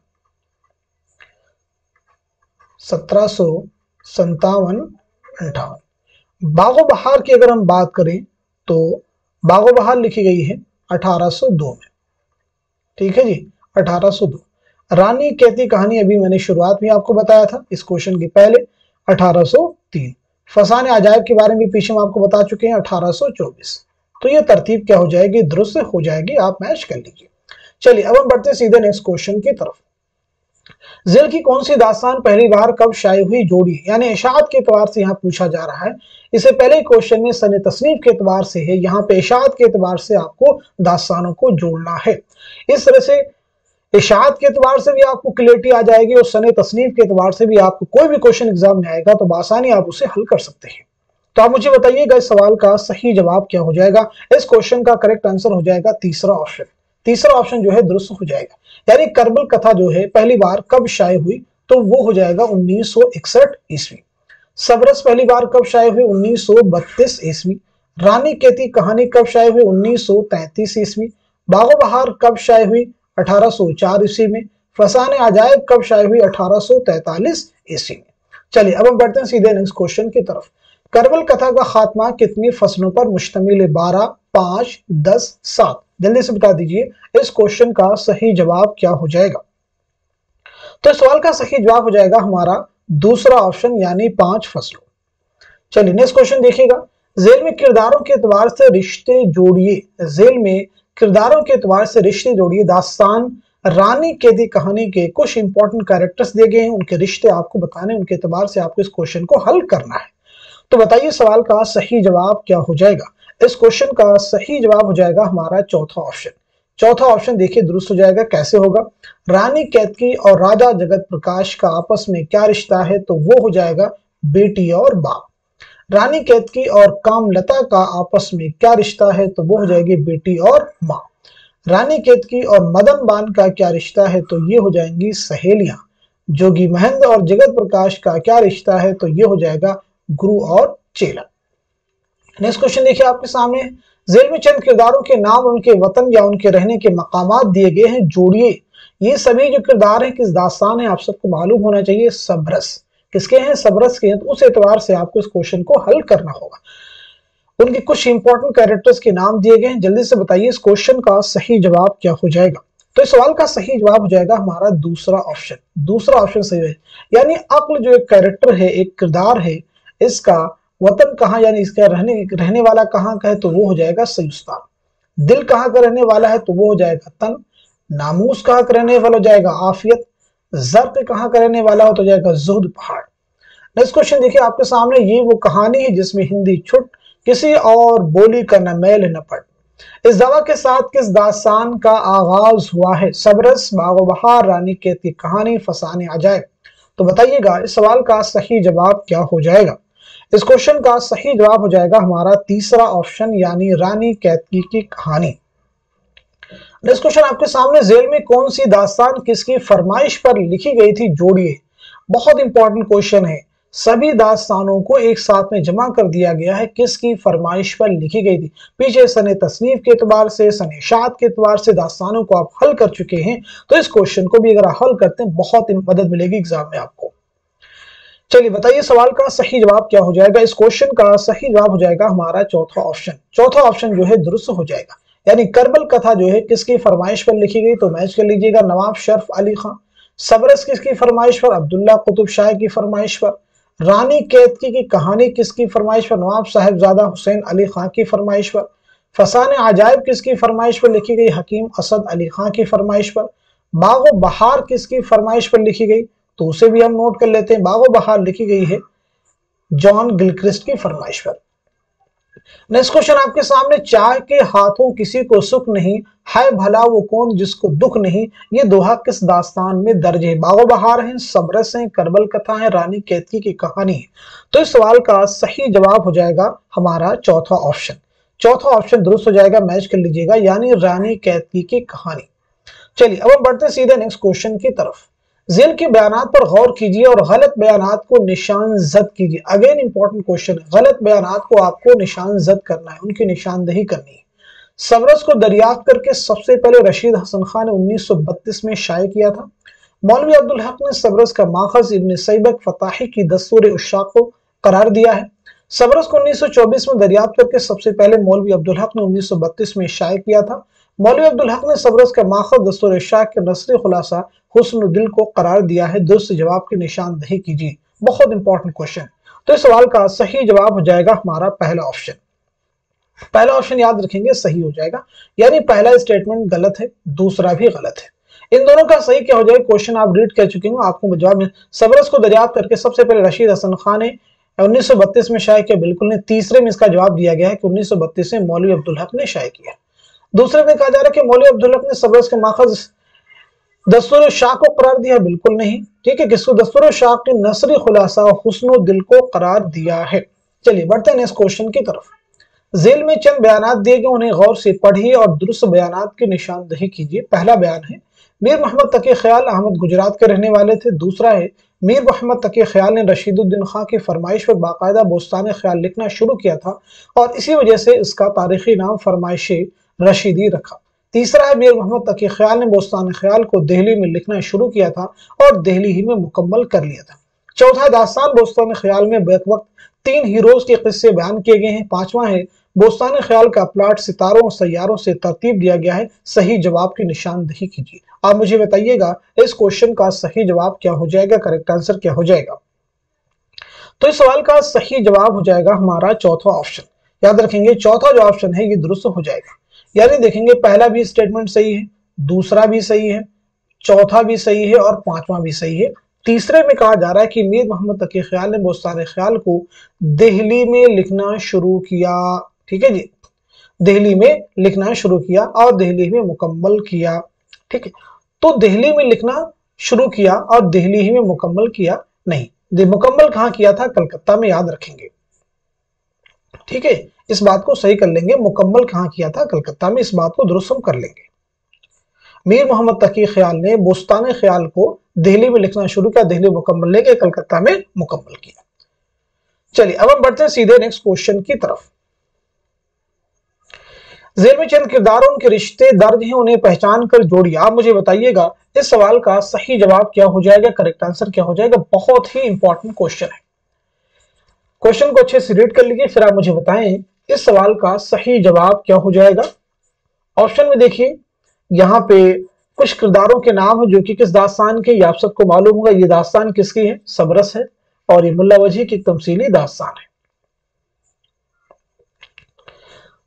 1757-58। बागो बहार की अगर हम बात करें तो बागो बहार लिखी गई है 1802 में। ठीक है जी, 1802। रानी केती कहानी अभी मैंने शुरुआत में आपको बताया था इस क्वेश्चन के पहले, 1803। फसाने अजायब के बारे में पीछे हम आपको बता चुके हैं, 1824। तो ये तरतीब क्या हो जाएगी, दुरुस्त हो जाएगी, आप मैच कर लीजिए। चलिए अब हम बढ़ते सीधे नेक्स्ट क्वेश्चन की तरफ। जेल की कौन सी दास्तान पहली बार कब शाये हुई, जोड़ी, यानी इशाअत के एतबार से यहाँ पूछा जा रहा है। इससे पहले क्वेश्चन में सने तसनीफ के एतबार से है, यहाँ पे इशाअत के एतबार से आपको दास्तानों को जोड़ना है। इस तरह से इशाअत के एतबार से भी आपको क्लियरिटी आ जाएगी और सने तसनीफ के एतबार से भी आपको कोई भी क्वेश्चन एग्जाम में आएगा तो बआसानी आप उसे हल कर सकते हैं। तो आप मुझे बताइएगा इस सवाल का सही जवाब क्या हो जाएगा। इस क्वेश्चन का करेक्ट आंसर हो जाएगा तीसरा ऑप्शन। तीसरा ऑप्शन जो है दुरुस्त हो जाएगा। यानी करबल कथा जो है पहली बार कब शाये हुई, तो वो हो जाएगा 1961 ईस्वी। सबरस पहली बार कब शाये हुई, 1932 ईस्वी। रानी केती कहानी कब शाये हुई, 1933 ईस्वी। बागो बहार कब शाये हुई, 1804 ईस्वी में। फसाने अजायब कब शाये हुई, 1843 ईस्वी में। चलिए अब हम बढ़ते हैं सीधे नेक्स्ट क्वेश्चन की तरफ। करबल कथा का खात्मा कितनी फसलों पर मुश्तमिल है, 12, 5, 10, 7। जल्दी से बता दीजिए इस क्वेश्चन का सही जवाब क्या हो जाएगा। तो इस सवाल का सही जवाब हो जाएगा हमारा दूसरा ऑप्शन यानी 5 फसलों। चलिए नेक्स्ट क्वेश्चन देखिएगा। जेल में किरदारों के एतबार से रिश्ते जोड़िए। जेल में किरदारों के एतबार से रिश्ते जोड़िए। दास्तान रानी कैदी कहानी के कुछ इंपॉर्टेंट कैरेक्टर्स दिए गए हैं, उनके रिश्ते आपको बताने, उनके एतबार से आपको इस क्वेश्चन को हल करना है। तो बताइए सवाल का सही जवाब क्या हो जाएगा। इस क्वेश्चन का सही जवाब हो जाएगा हमारा चौथा ऑप्शन। चौथा ऑप्शन देखिए दुरुस्त हो जाएगा। कैसे होगा, रानी कैतकी और राजा जगत प्रकाश का आपस में क्या रिश्ता है, तो वो हो जाएगा बेटी और बाप। रानी कैतकी और कामलता का आपस में क्या रिश्ता है, तो वो हो जाएगी बेटी और माँ। रानी केतकी और मदन बान का क्या रिश्ता है, तो ये हो जाएंगी सहेलियां। जोगी महेंद्र और जगत प्रकाश का क्या रिश्ता है, तो ये हो जाएगा गुरु और चेला। नेक्स्ट क्वेश्चन देखिए आपके सामने। जेल में चंद किरदारों के नाम उनके वतन या उनके रहने के मकामात दिए गए हैं, जोड़िए। ये सभी जो किरदार हैं किस दास्तान है, आप सबको मालूम होना चाहिए, सबरस। किसके हैं, सबरस के हैं। तो उस एतबार से आपको इस क्वेश्चन को हल करना होगा। उनके कुछ इंपॉर्टेंट कैरेक्टर्स के नाम दिए गए हैं। जल्दी से बताइए इस क्वेश्चन का सही जवाब क्या हो जाएगा। तो इस सवाल का सही जवाब हो जाएगा हमारा दूसरा ऑप्शन। दूसरा ऑप्शन सही है। यानी अक्ल जो एक कैरेक्टर है, एक किरदार है, इसका वतन कहाँ यानी इसका रहने वाला कहाँ का है, तो वो हो जाएगा सयूस्तान। दिल कहाँ का रहने वाला है, तो वो हो जाएगा तन। नामूस कहाँ का रहने वाला हो जाएगा आफियत। जर्क कहाँ का रहने वाला हो तो जाएगा जुहद पहाड़। नेक्स्ट क्वेश्चन देखिए आपके सामने। ये वो कहानी है जिसमें हिंदी छुट, किसी और बोली का न मैल न पट। इस दवा के साथ किस दास्तान का आगाज हुआ है, सबरस, बागो बहार, रानी कैद की कहानी, फसाने अजायब। तो बताइएगा इस सवाल का सही जवाब क्या हो जाएगा। इस क्वेश्चन का सही जवाब हो जाएगा हमारा तीसरा ऑप्शन यानी रानी कैतकी की कहानी। नेक्स्ट क्वेश्चन आपके सामने। जेल में कौन सी दास्तान किसकी फरमाइश पर लिखी गई थी, जोड़िए। बहुत इंपॉर्टेंट क्वेश्चन है। सभी दास्तानों को एक साथ में जमा कर दिया गया है, किसकी फरमाइश पर लिखी गई थी। पीछे सने तसनीफ के एतबार से, सने इशाअत के एतबार से दास्तानों को आप हल कर चुके हैं। तो इस क्वेश्चन को भी अगर आप हल करते हैं बहुत मदद मिलेगी एग्जाम में आपको। चलिए बताइए सवाल का सही जवाब क्या हो जाएगा। इस क्वेश्चन का सही जवाब हो जाएगा हमारा चौथा ऑप्शन। चौथा ऑप्शन जो है दुरुस्त हो जाएगा। यानी करबल कथा जो है किसकी फरमाइश पर लिखी गई, तो मैच कर लीजिएगा। नवाब शर्फ अली खान। सबरस किसकी फरमाइश पर, अब्दुल्ला कुतुब शाह की फरमाइश पर। रानी कैतकी की कहानी किसकी फरमाइश पर, नवाब साहिबजादा हुसैन अली खान की फरमाइश पर। फसाने अजायब किसकी फरमाइश पर लिखी गई, हकीम असद अली खान की फरमाइश पर। बागो बहार किसकी फरमाइश पर लिखी गई, तो उसे भी हम नोट कर लेते हैं। बागो बहार लिखी गई है जॉन गिलक्रिस्ट की फरमाइश पर। नेक्स्ट क्वेश्चन आपके सामने। चाय के हाथों किसी को सुख नहीं, है भला वो कौन जिसको दुख नहीं। ये दोहा किस दास्तान में दर्ज है। बागो बहार है, सबरस है, करबल कथा है, रानी कैतकी की कहानी है। तो इस सवाल का सही जवाब हो जाएगा हमारा चौथा ऑप्शन। चौथा ऑप्शन दुरुस्त हो जाएगा, मैच कर लीजिएगा, यानी रानी कैतकी की कहानी। चलिए अब हम बढ़ते सीधे नेक्स्ट क्वेश्चन की तरफ। जेल के बयानात पर गौर कीजिए और गलत बयानात को निशान जद कीजिए। अगेन इंपॉर्टेंट क्वेश्चन है। गलत बयानात को आपको निशान जद करना है, उनकी निशानदेही करनी है। सबरस को दरियाफ्त करके सबसे पहले रशीद हसन खान ने 1932 में शाये किया था। मौलवी अब्दुल हक ने सबरस का माखज इब्न सैबक फताही की दस्तूर उशाक को करार दिया है। सबरस को 1924 में दरियाफ्त करके सबसे पहले मौलवी अब्दुल हक ने 1932 में शाये किया था। मौलवी अब्दुल हक ने सबरस का माखज दस्तूर उशाक के नसरी खुलासा हुस्न दिल को करार दिया है। दुरुस्त जवाब की निशानदेही कीजिए। बहुत इंपॉर्टेंट क्वेश्चन। तो इस सवाल का सही जवाब हो जाएगा हमारा पहला ऑप्शन। पहला ऑप्शन याद रखेंगे सही हो जाएगा, यानी पहला स्टेटमेंट गलत है, दूसरा भी गलत है। इन दोनों का सही क्या हो जाएगा, क्वेश्चन आप रीड कर चुके हो, आपको जवाब में। सबरस को दरियाफ्त करके सबसे पहले रशीद हसन खान ने 1932 में शाये किया, बिल्कुल नहीं। तीसरे में इसका जवाब दिया गया है कि 1932 में मौलवी अब्दुल हक ने शाये किया। दूसरे में कहा जा रहा है कि मौलवी अब्दुल हक ने सबरस के माखज दस्तूर शाह को करार दिया? बिल्कुल नहीं। ठीक है, किसको? दस्तूर शाह ने नसरी खुलासा हुस्न दिल को करार दिया है। चलिए बढ़ते हैं नेक्स्ट क्वेश्चन की तरफ। जेल में चंद बयानात दिए गए, उन्हें गौर से पढ़िए और दुरुस्त बयानात की निशानदही कीजिए। पहला बयान है, मीर मोहम्मद तकी ख्याल अहमद गुजरात के रहने वाले थे। दूसरा है, मीर मोहम्मद तकी ख्याल ने रशीदुद्दीन खां की फरमाइश पर बाकायदा बोस्तान ख्याल लिखना शुरू किया था और इसी वजह से इसका तारीखी नाम फरमाइश रशीदी रखा। तीसरा है, मीर मोहम्मद तकी ख्याल ने बोस्तान ख्याल को दिल्ली में लिखना शुरू किया था और दिल्ली ही में मुकम्मल कर लिया था। चौथा, दास्तान बोस्तान ख्याल में बैक वक्त 3 हीरोज के किस्से बयान किए गए हैं। पांचवा है, बोस्तान ख्याल का प्लॉट सितारों और सैयारों से तरतीब दिया गया है। सही जवाब की निशानदही कीजिए। आप मुझे बताइएगा इस क्वेश्चन का सही जवाब क्या हो जाएगा, करेक्ट आंसर क्या हो जाएगा। तो इस सवाल का सही जवाब हो जाएगा हमारा चौथा ऑप्शन। याद रखेंगे, चौथा जो ऑप्शन है ये दुरुस्त हो जाएगा। यानी देखेंगे, पहला भी स्टेटमेंट सही है, दूसरा भी सही है, चौथा भी सही है और पांचवा भी सही है। तीसरे में कहा जा रहा है कि मीर मोहम्मद तकी ख्याल ने बोस्तान ख्याल को दिल्ली में लिखना शुरू किया। ठीक है जी, दिल्ली में लिखना शुरू किया और दिल्ली में मुकम्मल किया। ठीक है, तो दिल्ली में लिखना शुरू किया और दिल्ली ही में मुकम्मल किया नहीं, मुकम्मल कहां किया था? कलकत्ता में। याद रखेंगे, ठीक है, इस बात को सही कर लेंगे, मुकम्मल कहां किया था? कलकत्ता में। इस बात को दुरुस्त हम कर लेंगे। मीर मोहम्मद तकी ख्याल ने बोस्तान ख्याल को दिल्ली में लिखना शुरू किया, दिल्ली मुकम्मल लेके कलकत्ता में मुकम्मल किया। चलिए अब हम बढ़ते हैं सीधे नेक्स्ट क्वेश्चन की तरफ। जेल में चंद किरदार उनके रिश्ते दर्ज हैं, उन्हें पहचान कर जोड़िए। आप मुझे बताइएगा इस सवाल का सही जवाब क्या हो जाएगा, करेक्ट आंसर क्या हो जाएगा। बहुत ही इंपॉर्टेंट क्वेश्चन है, क्वेश्चन को अच्छे से रीड कर लीजिए, फिर आप मुझे बताएं इस सवाल का सही जवाब क्या हो जाएगा। ऑप्शन में देखिए, यहाँ पे कुछ किरदारों के नाम है जो कि किस दास्तान के, ये आप सबको मालूम होगा। ये दास्तान किसकी है? सबरस है और ये मुल्ला वजी की तमसीली दास्तान है।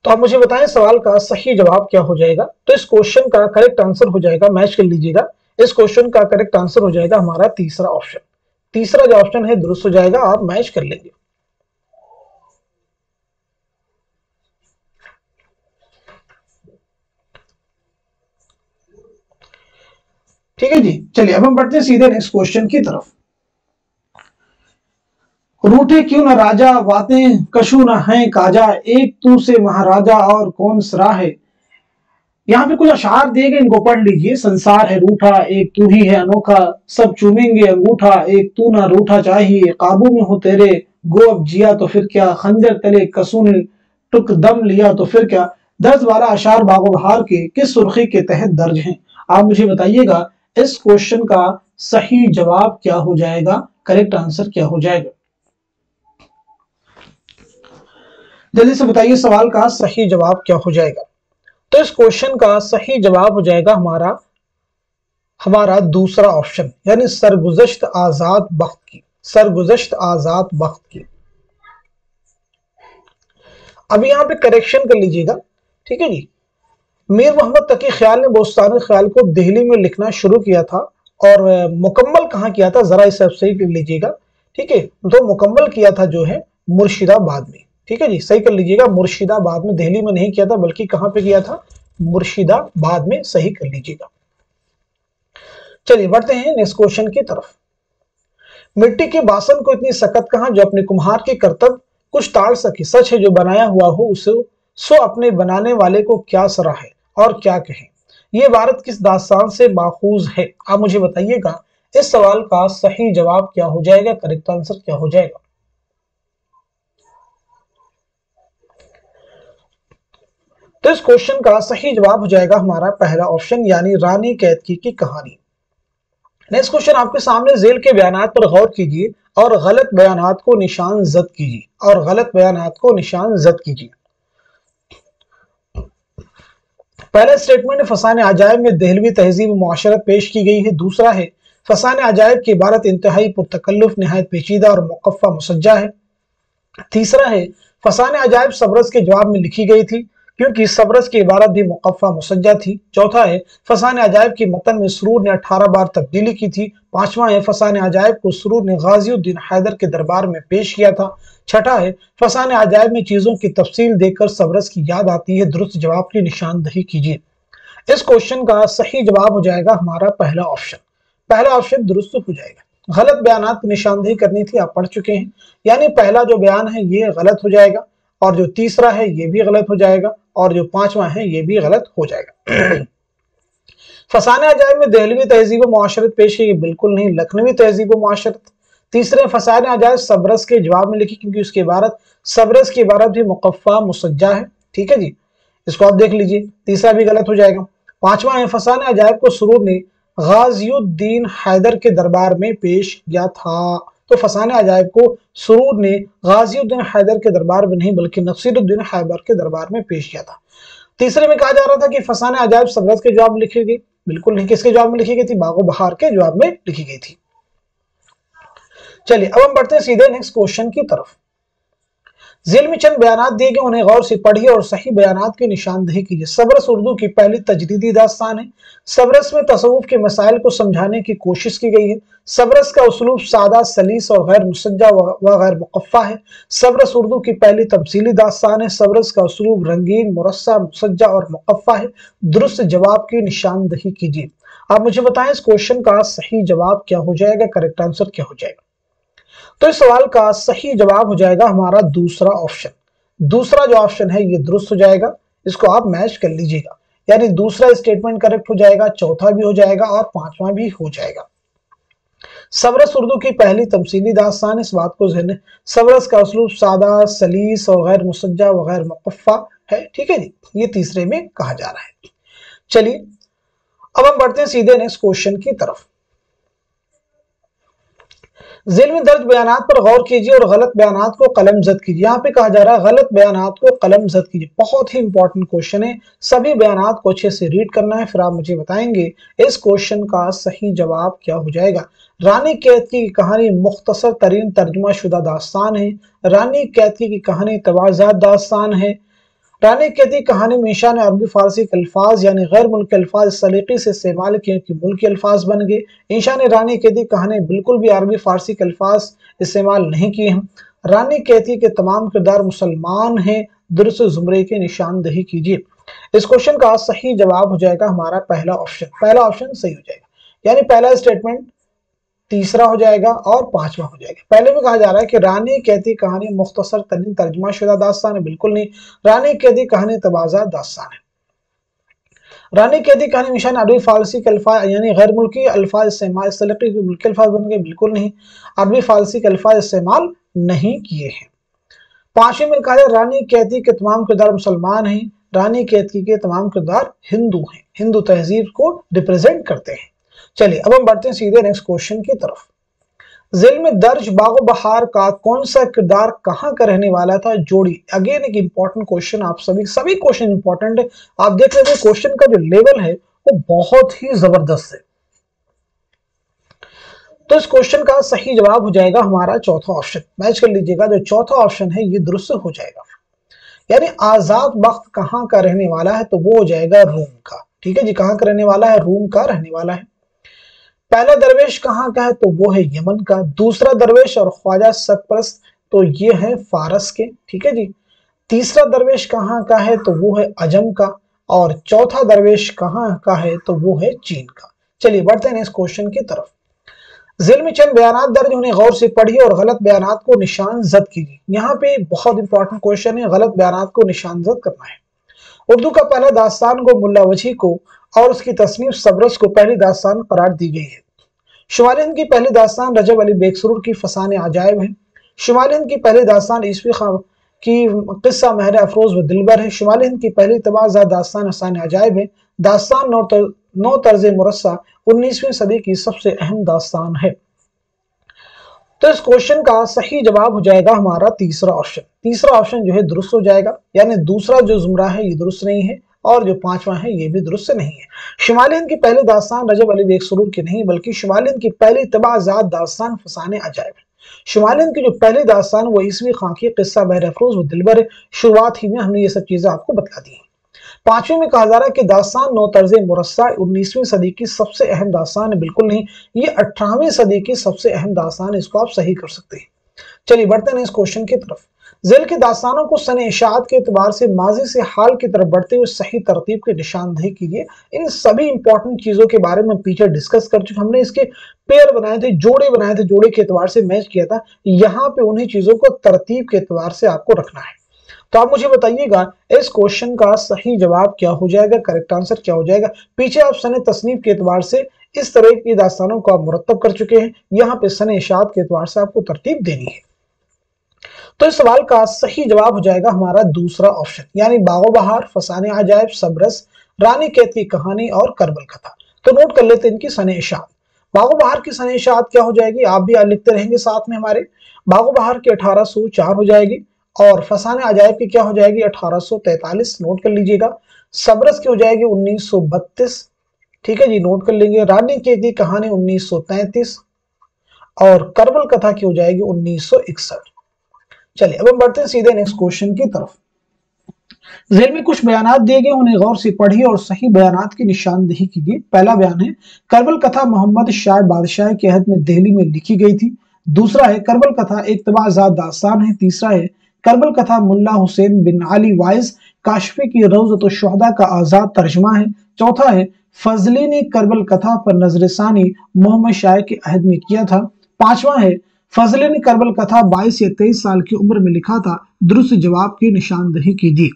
तो आप मुझे बताएं सवाल का सही जवाब क्या हो जाएगा। तो इस क्वेश्चन का करेक्ट आंसर हो जाएगा, मैच कर लीजिएगा, इस क्वेश्चन का करेक्ट आंसर हो जाएगा हमारा तीसरा ऑप्शन। तीसरा जो ऑप्शन है दुरुस्त हो जाएगा, आप मैच कर लेंगे। ठीक है जी, चलिए अब हम बढ़ते हैं सीधे नेक्स्ट क्वेश्चन की तरफ। रूठे क्यों न राजा, बातें कशु न हैं काजा, एक तू से महाराजा और कौन सरा है। यहाँ पे कुछ अशार दिए गए, इनको पढ़ लीजिए। संसार है रूठा, एक तू ही है अनोखा, सब चूमेंगे अंगूठा, एक तू ना रूठा चाहिए, काबू में हो तेरे, गो अब जिया तो फिर क्या, खंजर तले कसू ने टुक दम लिया तो फिर क्या। 10-12 अशार बागो बहार के किस सुर्खी के तहत दर्ज हैं। आप मुझे बताइएगा इस क्वेश्चन का सही जवाब क्या हो जाएगा, करेक्ट आंसर क्या हो जाएगा। जल्दी से बताइए सवाल का सही जवाब क्या हो जाएगा। तो इस क्वेश्चन का सही जवाब हो जाएगा हमारा दूसरा ऑप्शन, यानी सरगुज़श्त आजाद बख्त की, सरगुज़श्त आजाद बख्त की। अब यहां पे करेक्शन कर लीजिएगा, ठीक है जी। मीर मोहम्मद तकी ख्याल ने बोस्तान ख्याल को दिल्ली में लिखना शुरू किया था और मुकम्मल कहां किया था, जरा इसे सही कर लीजिएगा, ठीक है। तो मुकम्मल किया था जो है मुर्शिदाबाद में, ठीक है जी, सही कर लीजिएगा, मुर्शिदाबाद में, दिल्ली में नहीं किया था बल्कि कहां पे किया था, मुर्शिदाबाद में, सही कर लीजिएगा। चलिए बढ़ते हैं नेक्स्ट क्वेश्चन की तरफ। मिट्टी के बासन को इतनी सख्त कहां जो अपने कुम्हार के कर्तव्य कुछ टाल सके, सच है जो बनाया हुआ हो उसे सो अपने बनाने वाले को क्या सराहे और क्या कहे। ये इबारत किस दास्तान से माखूज है। आप मुझे बताइएगा इस सवाल का सही जवाब क्या हो जाएगा, करेक्ट आंसर क्या हो जाएगा। तो इस क्वेश्चन का सही जवाब हो जाएगा हमारा पहला ऑप्शन, यानी रानी कैतकी की कहानी। नेक्स्ट क्वेश्चन आपके सामने, जेल के बयानात पर गौर कीजिए और गलत बयानात को निशान जद कीजिए, और गलत बयानात को निशान जद कीजिए। पहला स्टेटमेंट फसाने अजायब में दहलवी तहजीब मुआशरत पेश की गई है। दूसरा है फसाने अजायब की इबारत इंतहाई पुरतकल्लुफ, नहायत पेचीदा और मुकफ़्फ़ा मुसज्जा है। तीसरा है फसाने अजायब सबरस के जवाब में लिखी गई थी क्योंकि सबरस की इबारत भी मुकफ़्फ़ा मुसज्जा थी। चौथा है फसाने अजायब की मतन में सुरूर ने 18 बार तब्दीली की थी। पांचवा है फसाने अजायब को सुरूर ने गाज़िउद्दीन हैदर के दरबार में पेश किया था। छठा है फसाने अजायब में चीज़ों की तफसील देखकर सबरस की याद आती है। दुरुस्त जवाब की निशानदही कीजिए। इस क्वेश्चन का सही जवाब हो जाएगा हमारा पहला ऑप्शन। पहला ऑप्शन दुरुस्त हो जाएगा। गलत बयानात की निशानदेही करनी थी, आप पढ़ चुके हैं, यानी पहला जो बयान है ये गलत हो जाएगा, और जो तीसरा है ये भी गलत हो जाएगा, और जो पांचवा है ये भी गलत हो जाएगा। फसाने अजायब में दहलवी तहजीब व मुआशरत पेश की, बिल्कुल नहीं, लखनवी तहजीब व मुआशरत। तीसरे फसाने अजायब सब्रस के जवाब में लिखी, क्योंकि उसकी इबारत सब्रस की इबारत भी मुकफ़ा मुसज्जा है, ठीक है जी, इसको आप देख लीजिए, तीसरा भी गलत हो जाएगा। पांचवा है फसाने अजायब को सुरूर ने गाजियुद्दीन हैदर के दरबार में पेश किया था। तो फसाने अजायब को सुरूर ने गाजियुद्दीन हैदर के दरबार में नहीं बल्कि नसीरुद्दीन हैदर के दरबार में पेश किया था। तीसरे में कहा जा रहा था कि फसाने अजायब सब्रस के जवाब में लिखी गई, बिल्कुल नहीं, किसके जवाब में लिखी गई थी? बागो बहार के जवाब में लिखी गई थी। चलिए अब हम बढ़ते हैं सीधे नेक्स्ट क्वेश्चन की तरफ। झील में चंद बयानात दिए गए, उन्हें गौर से पढ़िए और सही बयानात की निशानदेही कीजिए। सब्रस उर्दू की पहली तजदीदी दास्तान है। सब्रस में तसव्वुफ के मसाइल को समझाने की कोशिश की गई है। सब्रस का उसलूब सादा, सलीस और गैर मुसज्जा व गैर मुकफ़ा है। सब्रस उर्दू की पहली तमसीली दास्तान है। सब्रस का उसलूब रंगीन, मुरस्सा, मुसज्जा और मुकफ़ा है। दुरुस्त जवाब की निशानदेही कीजिए। आप मुझे बताएं इस क्वेश्चन का सही जवाब क्या हो जाएगा, करेक्ट आंसर क्या हो जाएगा? तो इस सवाल का सही जवाब हो जाएगा हमारा दूसरा ऑप्शन। दूसरा जो ऑप्शन है ये दुरुस्त हो जाएगा, इसको आप मैच कर लीजिएगा, यानी दूसरा स्टेटमेंट करेक्ट हो जाएगा, चौथा भी हो जाएगा और पांचवा भी हो जाएगा। सब्रस उर्दू की पहली तमसीली दास्तान, इस बात को ज़हन, सब्रस का उसलूब सादा, सलीस और गैर मुसज्जा व गैर मुकफ़ा है, ठीक है जी, ये तीसरे में कहा जा रहा है। चलिए अब हम बढ़ते हैं सीधे नेक्स्ट क्वेश्चन की तरफ। झील में दर्ज बयानात पर गौर कीजिए और गलत बयानात को कलमजद कीजिए। यहाँ पे कहा जा रहा है गलत बयानात को कलमजद कीजिए, बहुत ही इंपॉर्टेंट क्वेश्चन है, सभी बयानात को अच्छे से रीड करना है, फिर आप मुझे बताएंगे इस क्वेश्चन का सही जवाब क्या हो जाएगा। रानी कैतकी की कहानी मुख्तसर तरीन तर्जुमा शुदा दास्तान है। रानी कैतकी की कहानी तवाज़ात दास्तान है। रानी कैदी कहानी में ईशा ने अरबी फारसी के अल्फाज यानी गैर मुल्की अल्फाज सलीके से इस्तेमाल किए कि मुल्की अल्फाज बन गए। ईशा ने रानी कैदी कहानी बिल्कुल भी अरबी फारसी के अल्फाज इस्तेमाल नहीं किए हैं। रानी कैदी के तमाम किरदार मुसलमान हैं। दुरुस्त जुमरे की निशानदेही कीजिए। इस क्वेश्चन का सही जवाब हो जाएगा हमारा पहला ऑप्शन। पहला ऑप्शन सही हो जाएगा, यानी पहला स्टेटमेंट तीसरा हो जाएगा और पांचवा हो जाएगा। पहले में कहा जा रहा है कि रानी कैदी कहानी मुख्तसर तरीन तर्जुमा शुदा दास्तान है, बिल्कुल नहीं, रानी कैदी कहानी तवाज़ात दास्तान है। रानी कैदी कहानी निशान अरबी फारसी के अल्फाज यानी गैर मुल्की अल्फाज इस्तेमाल मुल्की अल्फाज बन गए, बिल्कुल नहीं, अरबी फारसी के अल्फाज इस्तेमाल नहीं किए हैं। पांचवें में कहा जाए रानी कैदी के तमाम किरदार मुसलमान हैं। रानी कैदी के तमाम किरदार हिंदू हैं, हिंदू तहजीब को रिप्रेजेंट करते हैं। चलिए अब हम बढ़ते हैं सीधे नेक्स्ट क्वेश्चन की तरफ। झील में दर्ज बागो बहार का कौन सा किरदार कहां का रहने वाला था? जोड़ी, अगेन एक इंपॉर्टेंट क्वेश्चन, आप सभी क्वेश्चन इंपॉर्टेंट है, आप देख लेते हैं क्वेश्चन का जो लेवल है वो बहुत ही जबरदस्त है। तो इस क्वेश्चन का सही जवाब हो जाएगा हमारा चौथा ऑप्शन, मैच कर लीजिएगा, जो चौथा ऑप्शन है ये दुरुस्त हो जाएगा, यानी आजाद बख्त कहां का रहने वाला है? तो वो हो जाएगा रूम का, ठीक है जी, कहां का रहने वाला है? रूम का रहने वाला है। पहला दरवेश कहाँ का है? तो वो है यमन का। दूसरा दरवेश और ख्वाजा सरपरस्त तो ये है फारस के, ठीक है जी। तीसरा दरवेश कहाँ का है? तो वो है अजम का। और चौथा दरवेश कहाँ का है? तो वो है चीन का। चलिए बढ़ते हैं इस क्वेश्चन की तरफ। झील में चंद बयानात दर्ज, उन्हें गौर से पढ़िए और गलत बयानात को निशान जद कीजिए। यहाँ पे बहुत इंपॉर्टेंट क्वेश्चन है, गलत बयानात को निशान जद करना है। उर्दू का पहला दास्तान को मुल्ला वजी को और उसकी तस्नीफ सब्रस को पहली दास्तान करार दी गई है। शुमाली हिंद की पहली दास्तान रजब अली बेकसरूर की फसाने अजायब है। शुमाली हिंद की पहली दास्तान ईसवी की किस्सा महर अफरोज व दिलबर है। शुमाली हिंद की पहली तबाज़ा दास्तान फसाने अजायब है। दास्तान नौ तर्ज मुरस्सा 19वीं सदी की सबसे अहम दास्तान है। तो इस क्वेश्चन का सही जवाब हो जाएगा हमारा तीसरा ऑप्शन। तीसरा ऑप्शन जो है दुरुस्त हो जाएगा, यानी दूसरा जो जुमरा है ये दुरुस्त नहीं है और जो पांचवा है ये भी दुरुस्त नहीं है। शुमाली हिंद की पहली दास्तान रजब अली बेकसरूर की नहीं बल्कि शुमाली हिंद की पहली तबाज़ात दास्तान फसाने अजायब है। शुमाली हिंद की जो पहली दास्तान वो ईसवी खां की किस्सा बहर अफरोज व दिलबर है। शुरुआत ही में हमने ये सब चीजें आपको बता दी है। पांचवें में कहा जा रहा है कि दास्तान नौ तर्ज मुरस्सा 19वीं सदी की सबसे अहम दास्तान है, बिल्कुल नहीं, ये 18वीं सदी की सबसे अहम दास्तान है, इसको आप सही कर सकते हैं। चलिए बढ़ते हैं इस क्वेश्चन की तरफ। ज़ेल के दास्तानों को सने इशाअत के एतबार से माजी से हाल की तरफ बढ़ते हुए सही तरतीब की निशानदेही कीजिए। इन सभी इंपॉर्टेंट चीजों के बारे में पीछे डिस्कस कर चुके, हमने इसके पेयर बनाए थे, जोड़े बनाए थे, जोड़े के एतबार से मैच किया था। यहाँ पे उन्हीं चीजों को तरतीब के एतबार से आपको रखना है। तो आप मुझे बताइएगा इस क्वेश्चन का सही जवाब क्या हो जाएगा, करेक्ट आंसर क्या हो जाएगा। पीछे आप सने तस्नीफ के एतबार से इस तरह की दास्तानों को आप मुरत्तब कर चुके हैं, यहाँ पे सने इशाअत के एतबार से आपको तरतीब देनी है। तो इस सवाल का सही जवाब हो जाएगा हमारा दूसरा ऑप्शन, यानी बागो बहार, फसाने अजायब, सबरस, रानी कैद की कहानी और करबल कथा। तो नोट कर लेते हैं इनकी सने इशाअत। बागो बहार की सने इशाअत क्या हो जाएगी, आप भी लिखते रहेंगे साथ में हमारे। बागो बहार की 1804 हो जाएगी, और फसाने अजायब की क्या हो जाएगी 1843, नोट कर लीजिएगा। सबरस की हो जाएगी 1932, ठीक है जी, नोट कर लेंगे। रानी कैद की कहानी 1933 और करबल कथा की हो जाएगी 1961। चलिए अब हम बढ़ते हैं सीधे नेक्स्ट क्वेश्चन की तरफ। ज़ेल में कुछ बयानात दिए गए, उन्हें गौर से पढ़िए और सही बयानात की निशानदेही कीजिए। पहला बयान है करबल कथा मोहम्मद शाह बादशाह के अहद में दिल्ली में लिखी गई थी। दूसरा है करबल कथा एक तबाज़ात दास्तान है। तीसरा है करबल कथा मुल्ला हुसैन बिन अली वाइज काशफी की रौज़त शुहदा का आजाद तर्जुमा है। चौथा है फजली ने करबल कथा पर नजरसानी मोहम्मद शाह के अहद में किया था। पांचवा है फजले ने करबल कथा 22 या 23 साल की उम्र में लिखा था। दुरुस्त जवाब की निशानदेही कीजिए।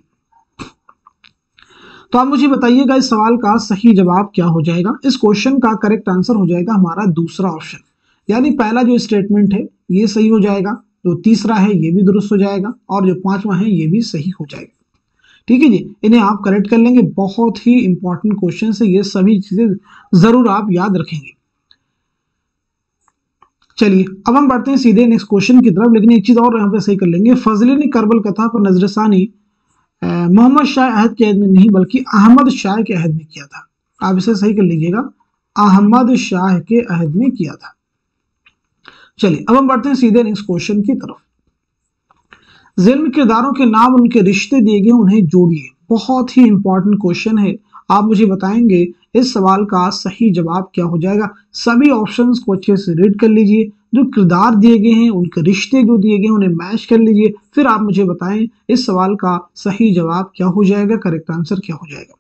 तो आप मुझे बताइएगा इस सवाल का सही जवाब क्या हो जाएगा। इस क्वेश्चन का करेक्ट आंसर हो जाएगा हमारा दूसरा ऑप्शन, यानी पहला जो स्टेटमेंट है ये सही हो जाएगा, जो तीसरा है ये भी दुरुस्त हो जाएगा, और जो पांचवा है ये भी सही हो जाएगा। ठीक है जी, इन्हें आप करेक्ट कर लेंगे। बहुत ही इंपॉर्टेंट क्वेश्चन है, ये सभी चीजें जरूर आप याद रखेंगे। चलिए अब हम बढ़ते हैं सीधे नेक्स्ट क्वेश्चन की तरफ, लेकिन एक चीज और यहाँ पे सही कर लेंगे। फजली ने करबल कथा पर नजरसानी मोहम्मद शाह अहद के अहद में नहीं बल्कि अहमद शाह के अहद में किया था। आप इसे सही कर लीजिएगा, अहमद शाह के अहद में किया था। चलिए अब हम बढ़ते हैं सीधे नेक्स्ट क्वेश्चन की तरफ। ज़ेल में किरदारों के नाम उनके रिश्ते दिए गए, उन्हें जोड़िए। बहुत ही इंपॉर्टेंट क्वेश्चन है, आप मुझे बताएंगे इस सवाल का सही जवाब क्या हो जाएगा। सभी ऑप्शंस को अच्छे से रीड कर लीजिए, जो किरदार दिए गए हैं उनके रिश्ते जो दिए गए हैं उन्हें मैच कर लीजिए, फिर आप मुझे बताएं इस सवाल का सही जवाब क्या हो जाएगा, करेक्ट आंसर क्या हो जाएगा।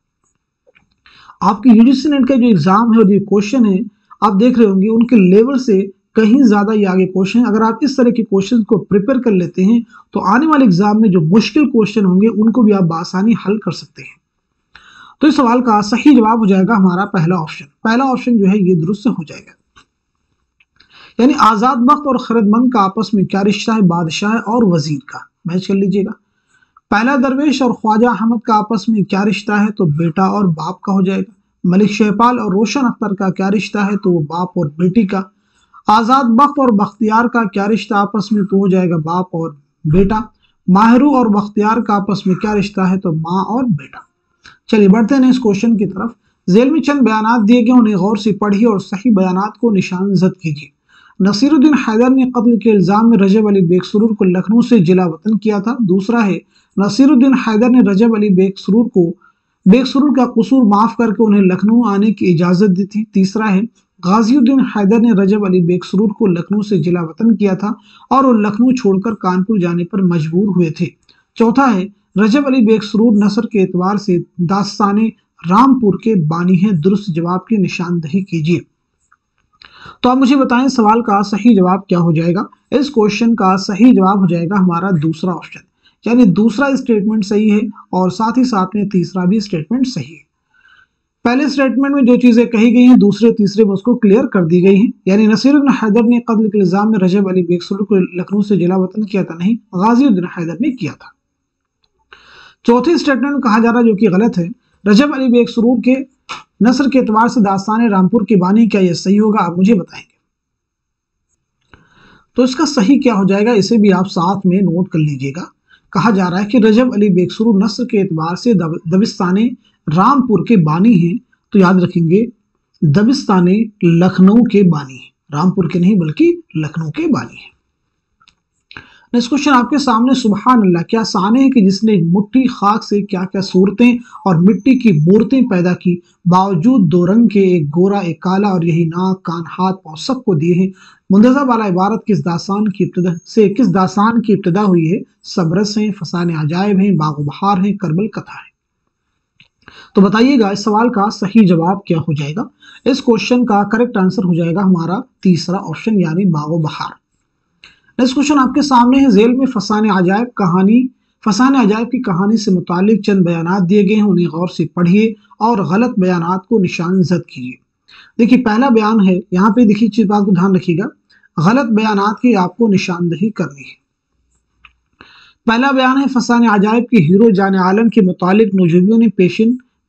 आपके यूजीसी नेट का जो एग्जाम है और ये क्वेश्चन है आप देख रहे होंगे, उनके लेवल से कहीं ज्यादा ये आगे क्वेश्चन। अगर आप इस तरह के क्वेश्चन को प्रिपेयर कर लेते हैं तो आने वाले एग्जाम में जो मुश्किल क्वेश्चन होंगे उनको भी आप बआसानी हल कर सकते हैं। तो इस सवाल का सही जवाब हो जाएगा हमारा पहला ऑप्शन। पहला ऑप्शन जो है ये दुरुस्त हो जाएगा, यानी आजाद बख्त और खैरतमंद का आपस में क्या रिश्ता है, बादशाह और वजीर का, मैच कर लीजिएगा। पहला दरवेश और ख्वाजा अहमद का आपस में क्या रिश्ता है, तो बेटा और बाप का हो जाएगा। मलिक शहपाल और रोशन अख्तर का क्या रिश्ता है, तो वो बाप और बेटी का। आजाद बख्त और बख्तियार का क्या रिश्ता आपस में, तो हो जाएगा बाप और बेटा। माहरू और बख्तियार का आपस में क्या रिश्ता है, तो माँ और बेटा। चलिए बढ़ते हैं इस क्वेश्चन की तरफ। ज़ेल में चंद बयानात दिए गए, उन्हें गौर से पढ़िए और सही बयानात को निशानजद कीजिए। नसीरुद्दीन हैदर ने कत्ल के इल्जाम में रजब अली बेग सुरूर को लखनऊ से जिला वतन किया था। दूसरा है नसीरुद्दीन हैदर ने रजब अली बेग सुरूर का कसूर माफ करके उन्हें लखनऊ आने की इजाजत दी थी। तीसरा है गाजिउद्दीन हैदर ने रजब अली बेग सुरूर को लखनऊ से जिला वतन किया था और वो लखनऊ छोड़कर कानपुर जाने पर मजबूर हुए थे। चौथा है रजब अली बेग सुरूर नसर के एतबार से दास्ताने रामपुर के बानी हैं। दुरुस्त जवाब की निशानदेही कीजिए। तो आप मुझे बताएं सवाल का सही जवाब क्या हो जाएगा। इस क्वेश्चन का सही जवाब हो जाएगा हमारा दूसरा ऑप्शन, यानी दूसरा स्टेटमेंट सही है और साथ ही साथ में तीसरा भी स्टेटमेंट सही है। पहले स्टेटमेंट में जो चीजें कही गई हैं दूसरे तीसरे में उसको क्लियर कर दी गई हैं, यानी नसीरुद्दीन हैदर ने कत्ल के इल्जाम में रजब अली बेग सुरूर को लखनऊ से जिला वतन किया था, नहीं, गाजिउद्दीन हैदर ने किया था। चौथे स्टेटमेंट में कहा जा रहा जो कि गलत है, रजब अली बेग सुरूर के नसर के एतबार से दास्तान रामपुर की बानी, क्या यह सही होगा, आप मुझे बताएंगे। तो इसका सही क्या हो जाएगा, इसे भी आप साथ में नोट कर लीजिएगा। कहा जा रहा है कि रजब अली बेग सुरूर नसर के एतबार से दबिस्ताने रामपुर के बानी हैं, तो याद रखेंगे दबिस्ताने लखनऊ के बानी, रामपुर के नहीं बल्कि लखनऊ के बानी है। नेक्स्ट क्वेश्चन आपके सामने, सुबहान अल्लाह, क्या शान है कि जिसने मुट्ठी खाक से क्या क्या सूरतें और मिट्टी की मूर्तें पैदा की, बावजूद दो रंग के, एक गोरा एक काला, और यही नाक कान हाथ पांव सबको दिए हैं। मुंतज़ब वाला इबारत किस दास्तान की इब्तिदा हुई है? सबरस है, फसाने अजायब है, बागो बहार है, करबल कथा है। तो बताइएगा इस सवाल का सही जवाब क्या हो जाएगा? इस क्वेश्चन का करेक्ट आंसर हो जाएगा हमारा तीसरा ऑप्शन यानी बागो बहार। नेक्स्ट क्वेश्चन आपके सामने है, जेल में फसाने अजायब की कहानी से मुतालिक चंद बयानात दिए गए हैं, उन्हें गौर से पढ़िए और गलत बयानात को निशानजद कीजिए। देखिए पहला बयान है, यहाँ पे देखिए चीज बात को ध्यान रखिएगा, गलत बयानात की आपको निशानदही करनी है। पहला बयान है, फसाने अजायब के हीरो जाने आलम के मुतालिक नौजवानों ने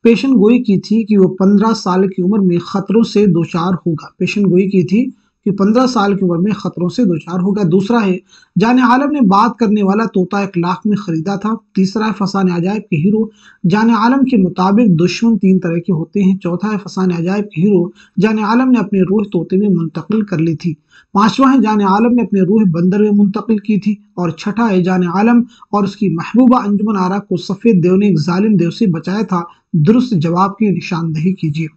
पेशन गोई की थी कि वो 15 साल की उम्र में खतरों से दो चार होगा। पेशन गोई की थी कि 15 साल की उम्र में खतरों से दो चार होगा। दूसरा है, जाने आलम ने बात करने वाला तोता 1 लाख में खरीदा था। तीसरा है, फसाने अजायब के हीरो जाने आलम के मुताबिक दुश्मन 3 तरह के होते हैं। चौथा है, फसाने अजायब के हीरो जाने आलम ने अपनी रूह तोते में मुंतकिल कर ली थी। पांचवा है, जाने आलम ने अपनी रूह बंदर में मुंतकिल की थी। और छठा है, जाने आलम और उसकी महबूबा अंजुमन आरा को सफेद देव ने एक जालिम देव से बचाया था। दुरुस्त जवाब की निशानदही कीजिए।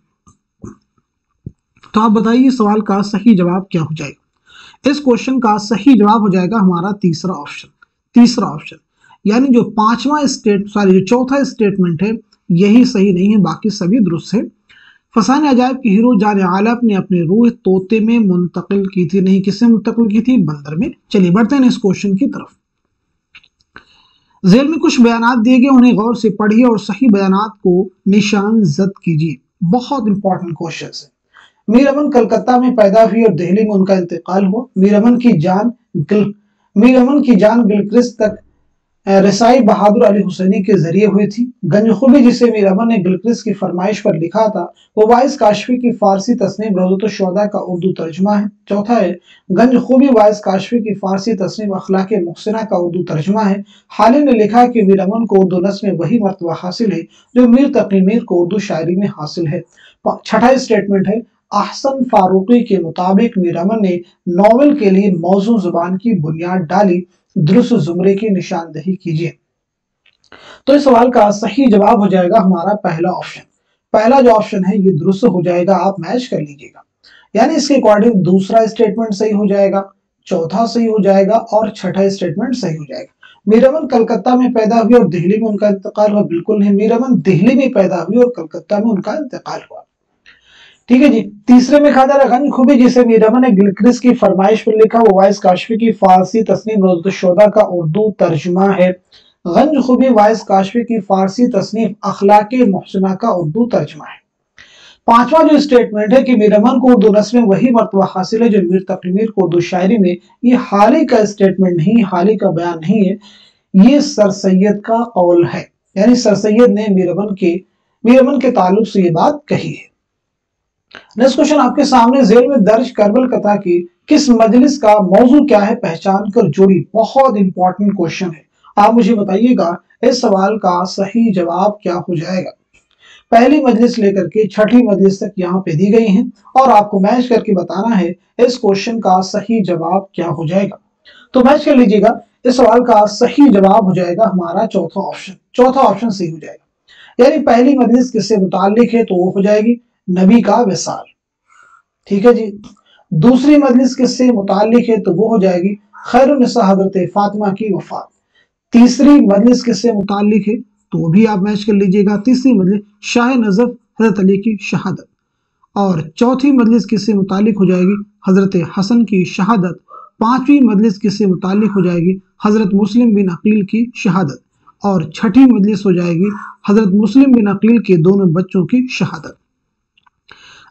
तो आप बताइए सवाल का सही जवाब क्या हो जाएगा? इस क्वेश्चन का सही जवाब हो जाएगा हमारा तीसरा ऑप्शन यानी जो चौथा स्टेटमेंट है यही सही नहीं है, बाकी सभी दुरुस्त है। फसाने अजायब की हीरो जाने आलम ने अपनी रूह तोते में मुंतकिल की थी। नहीं, किससे मुंतकिल की थी? बंदर में। चलिए बढ़ते हैं इस क्वेश्चन की तरफ। जेल में कुछ बयानात दिए गए, उन्हें गौर से पढ़िए और सही बयानात को निशानजद कीजिए। बहुत इंपॉर्टेंट क्वेश्चन है। मीर अमन कलकत्ता में पैदा हुई और दिल्ली में उनका इंतकाल हुआ। मीर अमन की जान गिलक्रिस्ट तक रसाई बहादुर अली हुसैनी के जरिए हुई थी। गंज खूबी जिसे मीर अमन ने गिलक्रिस्ट की फरमाइश पर लिखा था, वो वाइस काशफी की फारसी तस्नीम रोज़तुश शुहदा का उर्दू तर्जुमा है। चौथा है, गंज खूबी वाइस काशफी की फारसी तस्नीम अखलाके मुहसिना का उर्दू तर्जुमा है। हालिया ने लिखा है कि मीर अमन को उर्दू नस्म में वही मर्तबा हासिल है जो मीर तकी मीर को उर्दू शायरी में हासिल है। छठा स्टेटमेंट है, अहसन फारूकी के मुताबिक मीर अमन ने नॉवेल के लिए मौजू जुबान की बुनियाद डाली। दुरुस्त जुमरे की निशानदही कीजिए। तो इस सवाल का सही जवाब हो जाएगा हमारा पहला ऑप्शन। पहला जो ऑप्शन है ये दुरुस्त हो जाएगा, आप मैच कर लीजिएगा। यानी इसके अकॉर्डिंग दूसरा स्टेटमेंट सही हो जाएगा, चौथा सही हो जाएगा और छठा स्टेटमेंट सही हो जाएगा। मीर अमन कलकत्ता में पैदा हुई और दिल्ली में उनका इंतकाल हुआ, बिल्कुल नहीं, मीर अमन दिल्ली में पैदा हुई और कलकत्ता में उनका इंतकाल हुआ। ठीक है जी। तीसरे में खादा गंज खूबी जिसे मीर अमन ने गिलक्रिस्ट की फरमाइश पर लिखा, वो वाइस काशफी की फारसी तस्नीम रोज़तुश शुहदा का उर्दू तर्जुमा है। गंज खूबी वाइस काशफी की फारसी तस्नीफ अखलाके मुहसिना का उर्दू तर्जुमा है। पांचवा जो स्टेटमेंट है कि मीर अमन को उर्दू नस्म में वही मर्तबा हासिल है जो मीर तकी मीर को उर्दू शायरी में, ये हाल ही का स्टेटमेंट नहीं, हाल ही का बयान नहीं है, ये सर सैयद का कौल है। यानी सर सैयद ने मीर अमन के ताल्लुक से ये बात कही है। नेक्स्ट क्वेश्चन आपके सामने, जेल में दर्ज करबल कथा की किस मजलिस का मौजू क्या है, पहचान कर जोड़ी। बहुत इंपॉर्टेंट क्वेश्चन है, आप मुझे बताइएगा इस सवाल का सही जवाब क्या हो जाएगा। पहली मजलिस लेकर के छठी मजलिस तक यहाँ पे दी गई हैं और आपको मैच करके बताना है इस क्वेश्चन का सही जवाब क्या हो जाएगा। तो मैच कर लीजिएगा, इस सवाल का सही जवाब हो जाएगा हमारा चौथा ऑप्शन। चौथा ऑप्शन सही हो जाएगा। यानी पहली मजलिस किससे मुताल्लिक है, तो वो हो जाएगी नबी का विसाल। ठीक है जी। दूसरी मजलिस किससे मुताल्लिक है, तो वो हो जाएगी खैरुन्निसा हजरत फातिमा की वफात। तीसरी मजलिस किससे मुताल्लिक है, तो वो भी आप मैच कर लीजिएगा। तीसरी मजलिस शाह नजफ हजरत अली की शहादत। और चौथी मजलिस किससे मुताल्लिक हो जाएगी, हजरत हसन की शहादत। पांचवी मजलिस किससे मुताल्लिक हो जाएगी, हजरत मुस्लिम बिन अकील की शहादत। और छठी मजलिस हो जाएगी हजरत मुस्लिम बिन अकील के दोनों बच्चों की शहादत।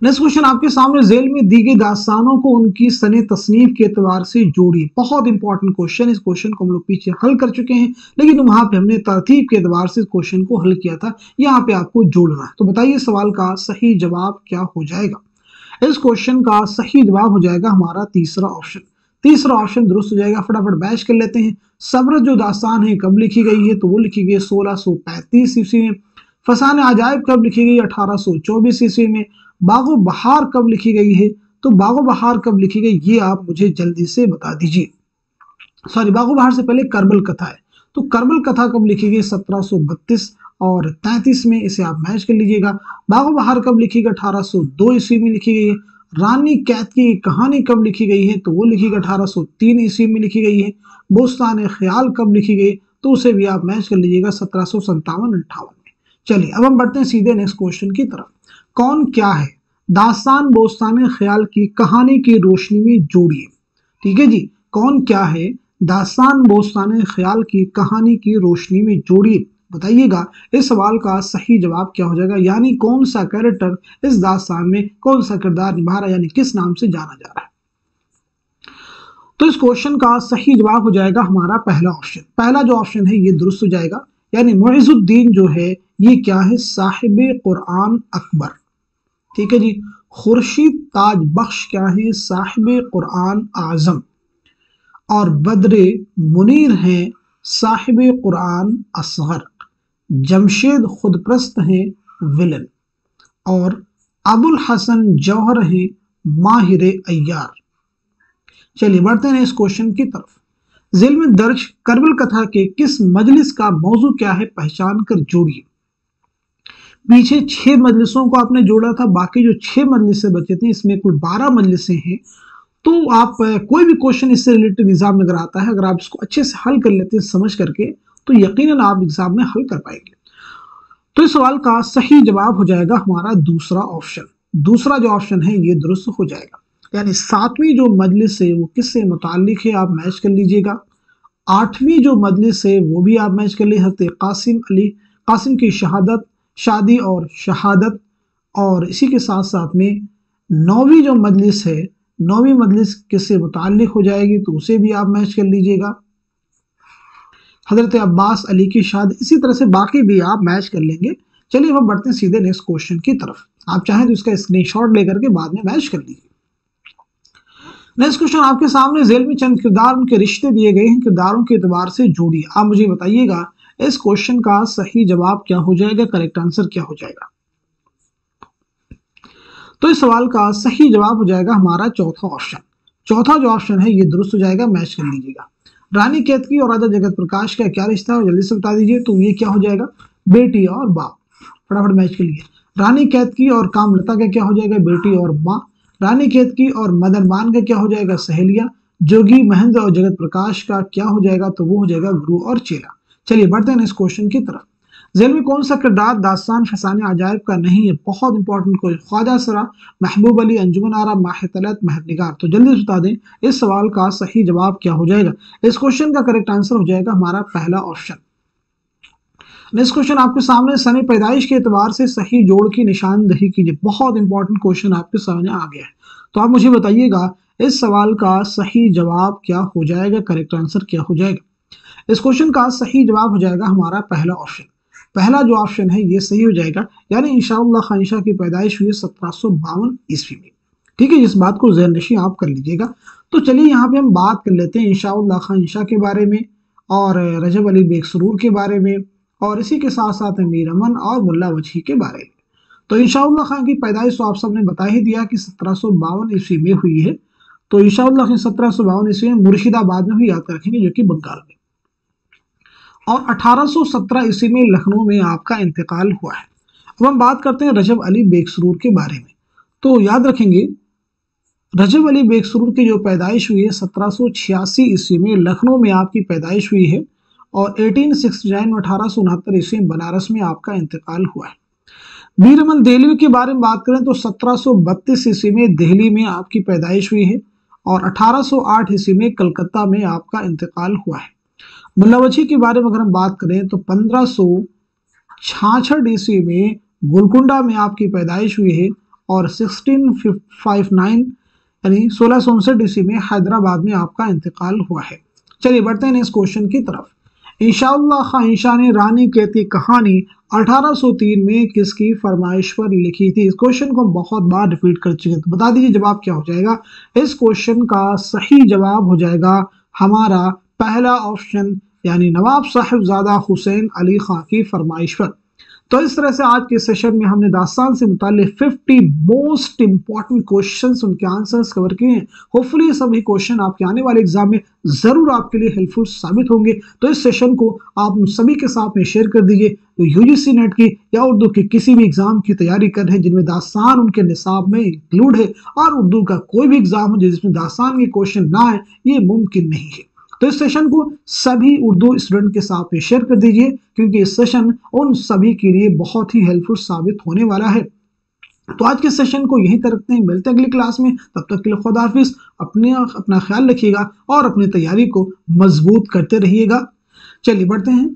नेक्स्ट क्वेश्चन आपके सामने, जेल में दी गई दास्तानों को उनकी सने तसनीफ के एतबार से जोड़िए। बहुत इंपॉर्टेंट क्वेश्चन, इस क्वेश्चन को हम लोग पीछे हल कर चुके हैं, लेकिन वहां पे हमने तरतीब के एतबार से इस क्वेश्चन को हल किया था, यहाँ पे आपको जोड़ना है। तो बताइए सवाल का सही जवाब क्या हो जाएगा। इस क्वेश्चन का सही जवाब हो जाएगा हमारा तीसरा ऑप्शन। तीसरा ऑप्शन दुरुस्त हो जाएगा। फटाफट बैच कर लेते हैं। सब्र जो दास्तान है कब लिखी गई है, तो वो लिखी गई 1635 ईस्वी में। फसाने अजायब कब लिखी गई, 1824 ईस्वी में। बागो बहार कब लिखी गई है, तो बागो बहार कब लिखी गई ये आप मुझे जल्दी से बता दीजिए। सॉरी, बागो बहार से पहले करबल कथा है, तो करबल कथा कब लिखी गई, 1732 और 33 में, इसे आप मैच कर लीजिएगा। बागो बहार कब लिखी गई, 1802 ईस्वी में लिखी गई है। रानी कैतकी की कहानी कब लिखी गई है, तो वो लिखी गई 1803 ईस्वी में लिखी गई है। बोस्तान ख्याल कब लिखी गई, तो उसे भी आप मैच कर लीजिएगा 1757-58 में। चलिए अब हम बढ़ते हैं सीधे नेक्स्ट क्वेश्चन की तरफ। कौन क्या है दास्तान बोस्तान ख्याल की कहानी की रोशनी में जोड़िए। ठीक है जी, कौन क्या है दास्तान बोस्तान ख्याल की कहानी की रोशनी में जोड़िए। बताइएगा इस सवाल का सही जवाब क्या हो जाएगा, यानी कौन सा कैरेक्टर इस दास्तान में कौन सा किरदार निभा रहा है, यानी किस नाम से जाना जा रहा है। तो इस क्वेश्चन का सही जवाब हो जाएगा हमारा पहला ऑप्शन। पहला जो ऑप्शन है ये दुरुस्त हो जाएगा, यानी मुइजुद्दीन जो है ये क्या है, साहिब कुरान अकबर। ठीक है जी, खुर्शीद ताज बख्श क्या है, साहिब कुरान आजम। और बद्रे मुनीर हैं साहिब कुरान असगर। जमशेद खुदप्रस्त हैं विलन। और अबुल हसन जौहर हैं माहिर अय्यार। चलिए बढ़ते हैं इस क्वेश्चन की तरफ। ज़िल में दर्ज करबल कथा के किस मजलिस का मौजू क्या है, पहचान कर जोड़िए। पीछे 6 मजलिसों को आपने जोड़ा था, बाकी जो 6 मजलिसें बचे थे इसमें कुल 12 मजलिसें हैं। तो आप कोई भी क्वेश्चन इससे रिलेटेड एग्जाम में अगर आता है, अगर आप इसको अच्छे से हल कर लेते हैं समझ करके, तो यकीनन आप एग्जाम में हल कर पाएंगे। तो इस सवाल का सही जवाब हो जाएगा हमारा दूसरा ऑप्शन। दूसरा जो ऑप्शन है ये दुरुस्त हो जाएगा, यानी 7वीं जो मजलिस है वो किससे मुताल्लिक है, आप मैच कर लीजिएगा। 8वीं जो मजलिस है वो भी आप मैच कर लीजिए, हज़रत कासिम की शादी और शहादत। और इसी के साथ साथ में 9वीं जो मजलिस है, 9वीं मजलिस किससे मुताल्लिक हो जाएगी, तो उसे भी आप मैच कर लीजिएगा, हजरत अब्बास अली की शादी। इसी तरह से बाकी भी आप मैच कर लेंगे। चलिए हम बढ़ते हैं सीधे नेक्स्ट क्वेश्चन की तरफ। आप चाहें तो इसका स्क्रीनशॉट लेकर के बाद में मैच कर लीजिए। नेक्स्ट क्वेश्चन आपके सामने जेल में चंद किरदार, उनके रिश्ते दिए गए हैं, किरदारों के एतबार से जोड़िए। आप मुझे बताइएगा इस क्वेश्चन का सही जवाब क्या हो जाएगा, करेक्ट आंसर क्या हो जाएगा। तो इस सवाल का सही जवाब हो जाएगा हमारा चौथा ऑप्शन। चौथा जो ऑप्शन है ये दुरुस्त हो जाएगा, मैच कर लीजिएगा। रानी केतकी और राजा जगत प्रकाश का क्या रिश्ता है, जल्दी से बता दीजिए। तो ये क्या हो जाएगा, बेटी और बाप। फटाफट मैच के लिए। रानी केतकी और कामलता का क्या हो जाएगा, बेटी और माँ। रानी केतकी और मदनबान का क्या हो जाएगा, सहेलियां। जोगी महेंद्र और जगत प्रकाश का क्या हो जाएगा, तो वो हो जाएगा गुरु और चेला। चलिए बढ़ते हैं इस क्वेश्चन की तरफ। जेल में कौन सा किरदार दास्तान फसाने अजायब का नहीं है, बहुत इंपॉर्टेंट क्वेश्चन। ख्वाजा सरा, महबूब अली, अंजुमन आरा, माह तलत, महरनिगार। तो जल्दी से बता दें इस सवाल का सही जवाब क्या हो जाएगा। इस क्वेश्चन का करेक्ट आंसर हो जाएगा हमारा पहला ऑप्शन। नेक्स्ट क्वेश्चन आपके सामने, समय पैदाइश के एतबार से सही जोड़ की निशानदही कीजिए। बहुत इंपॉर्टेंट क्वेश्चन आपके सामने आ गया है, तो आप मुझे बताइएगा इस सवाल का सही जवाब क्या हो जाएगा, करेक्ट आंसर क्या हो जाएगा। इस क्वेश्चन का सही जवाब हो जाएगा हमारा पहला ऑप्शन। पहला जो ऑप्शन है ये सही हो जाएगा, यानी इंशाअल्लाह खानिशा की पैदाइश हुई 1752 ईस्वी में। ठीक है, इस बात को ज़हननशी आप कर लीजिएगा। तो चलिए यहाँ पे हम बात कर लेते हैं इंशाअल्लाह खानिशा के बारे में, और रजब अली बेग सुरूर के बारे में, और इसी के साथ साथ अमीर अमन और मुल्ला वजही के बारे में। तो इंशाअल्लाह खान की पैदाइश तो आप सबने बता ही दिया कि 1752 ईस्वी में हुई है। तो इंशाअल्लाह 1752 ईस्वी में मुर्शिदाबाद में भी याद रखेंगे, जो कि बंगाल में। और 1817 ईस्वी में लखनऊ में आपका इंतकाल हुआ है। अब हम बात करते हैं रजब अली बेग सुरूर के बारे में। तो याद रखेंगे रजब अली बेग सुरूर की जो पैदाइश हुई है 1786 ईस्वी में लखनऊ में आपकी पैदाइश हुई है, और 1869 में 1869 ईस्वी में बनारस में आपका इंतकाल हुआ है। मीर अमन देहलवी के बारे में बात करें तो 1732 ईस्वी में दिल्ली में आपकी पैदाइश हुई है, और 1808 ईस्वी में कलकत्ता में आपका इंतकाल हुआ है। मुल्ला वजही के बारे में अगर हम बात करें तो 1566 ईस्वी में गोलकुंडा में आपकी पैदाइश हुई है, और 1659 यानी 1659 ईस्वी में हैदराबाद में आपका इंतकाल हुआ है। चलिए बढ़ते हैं इस क्वेश्चन की तरफ। इंशाअल्लाह खानिशा ने रानी केतकी कहानी 1803 में किसकी फरमाइश पर लिखी थी। इस क्वेश्चन को हम बहुत बार रिपीट कर चुके हैं, तो बता दीजिए जवाब क्या हो जाएगा। इस क्वेश्चन का सही जवाब हो जाएगा हमारा पहला ऑप्शन, यानी नवाब साहिबजादा हुसैन अली खां की फरमाइश पर। तो इस तरह से आज के सेशन में हमने दास्तान से मुताल्लिक 50 मोस्ट इंपॉर्टेंट क्वेश्चंस, उनके आंसर्स कवर किए हैं। होपफुली ये सभी क्वेश्चन आपके आने वाले एग्जाम में जरूर आपके लिए हेल्पफुल साबित होंगे। तो इस सेशन को आप सभी के साथ में शेयर कर दीजिए तो यूजीसी नेट की या उर्दू की किसी भी एग्जाम की तैयारी कर रहे हैं जिनमें दास्तान उनके निसाब में इंक्लूड है, और उर्दू का कोई भी एग्जाम हो जिसमें दास्तान के क्वेश्चन ना आए, ये मुमकिन नहीं है। तो इस सेशन को सभी उर्दू स्टूडेंट के साथ में शेयर कर दीजिए, क्योंकि इस सेशन उन सभी के लिए बहुत ही हेल्पफुल साबित होने वाला है। तो आज के सेशन को यहीं तक रखते हैं, मिलते हैं अगली क्लास में। तब तक के लिए खुदा हाफिज, अपना ख्याल रखिएगा और अपनी तैयारी को मजबूत करते रहिएगा। चलिए बढ़ते हैं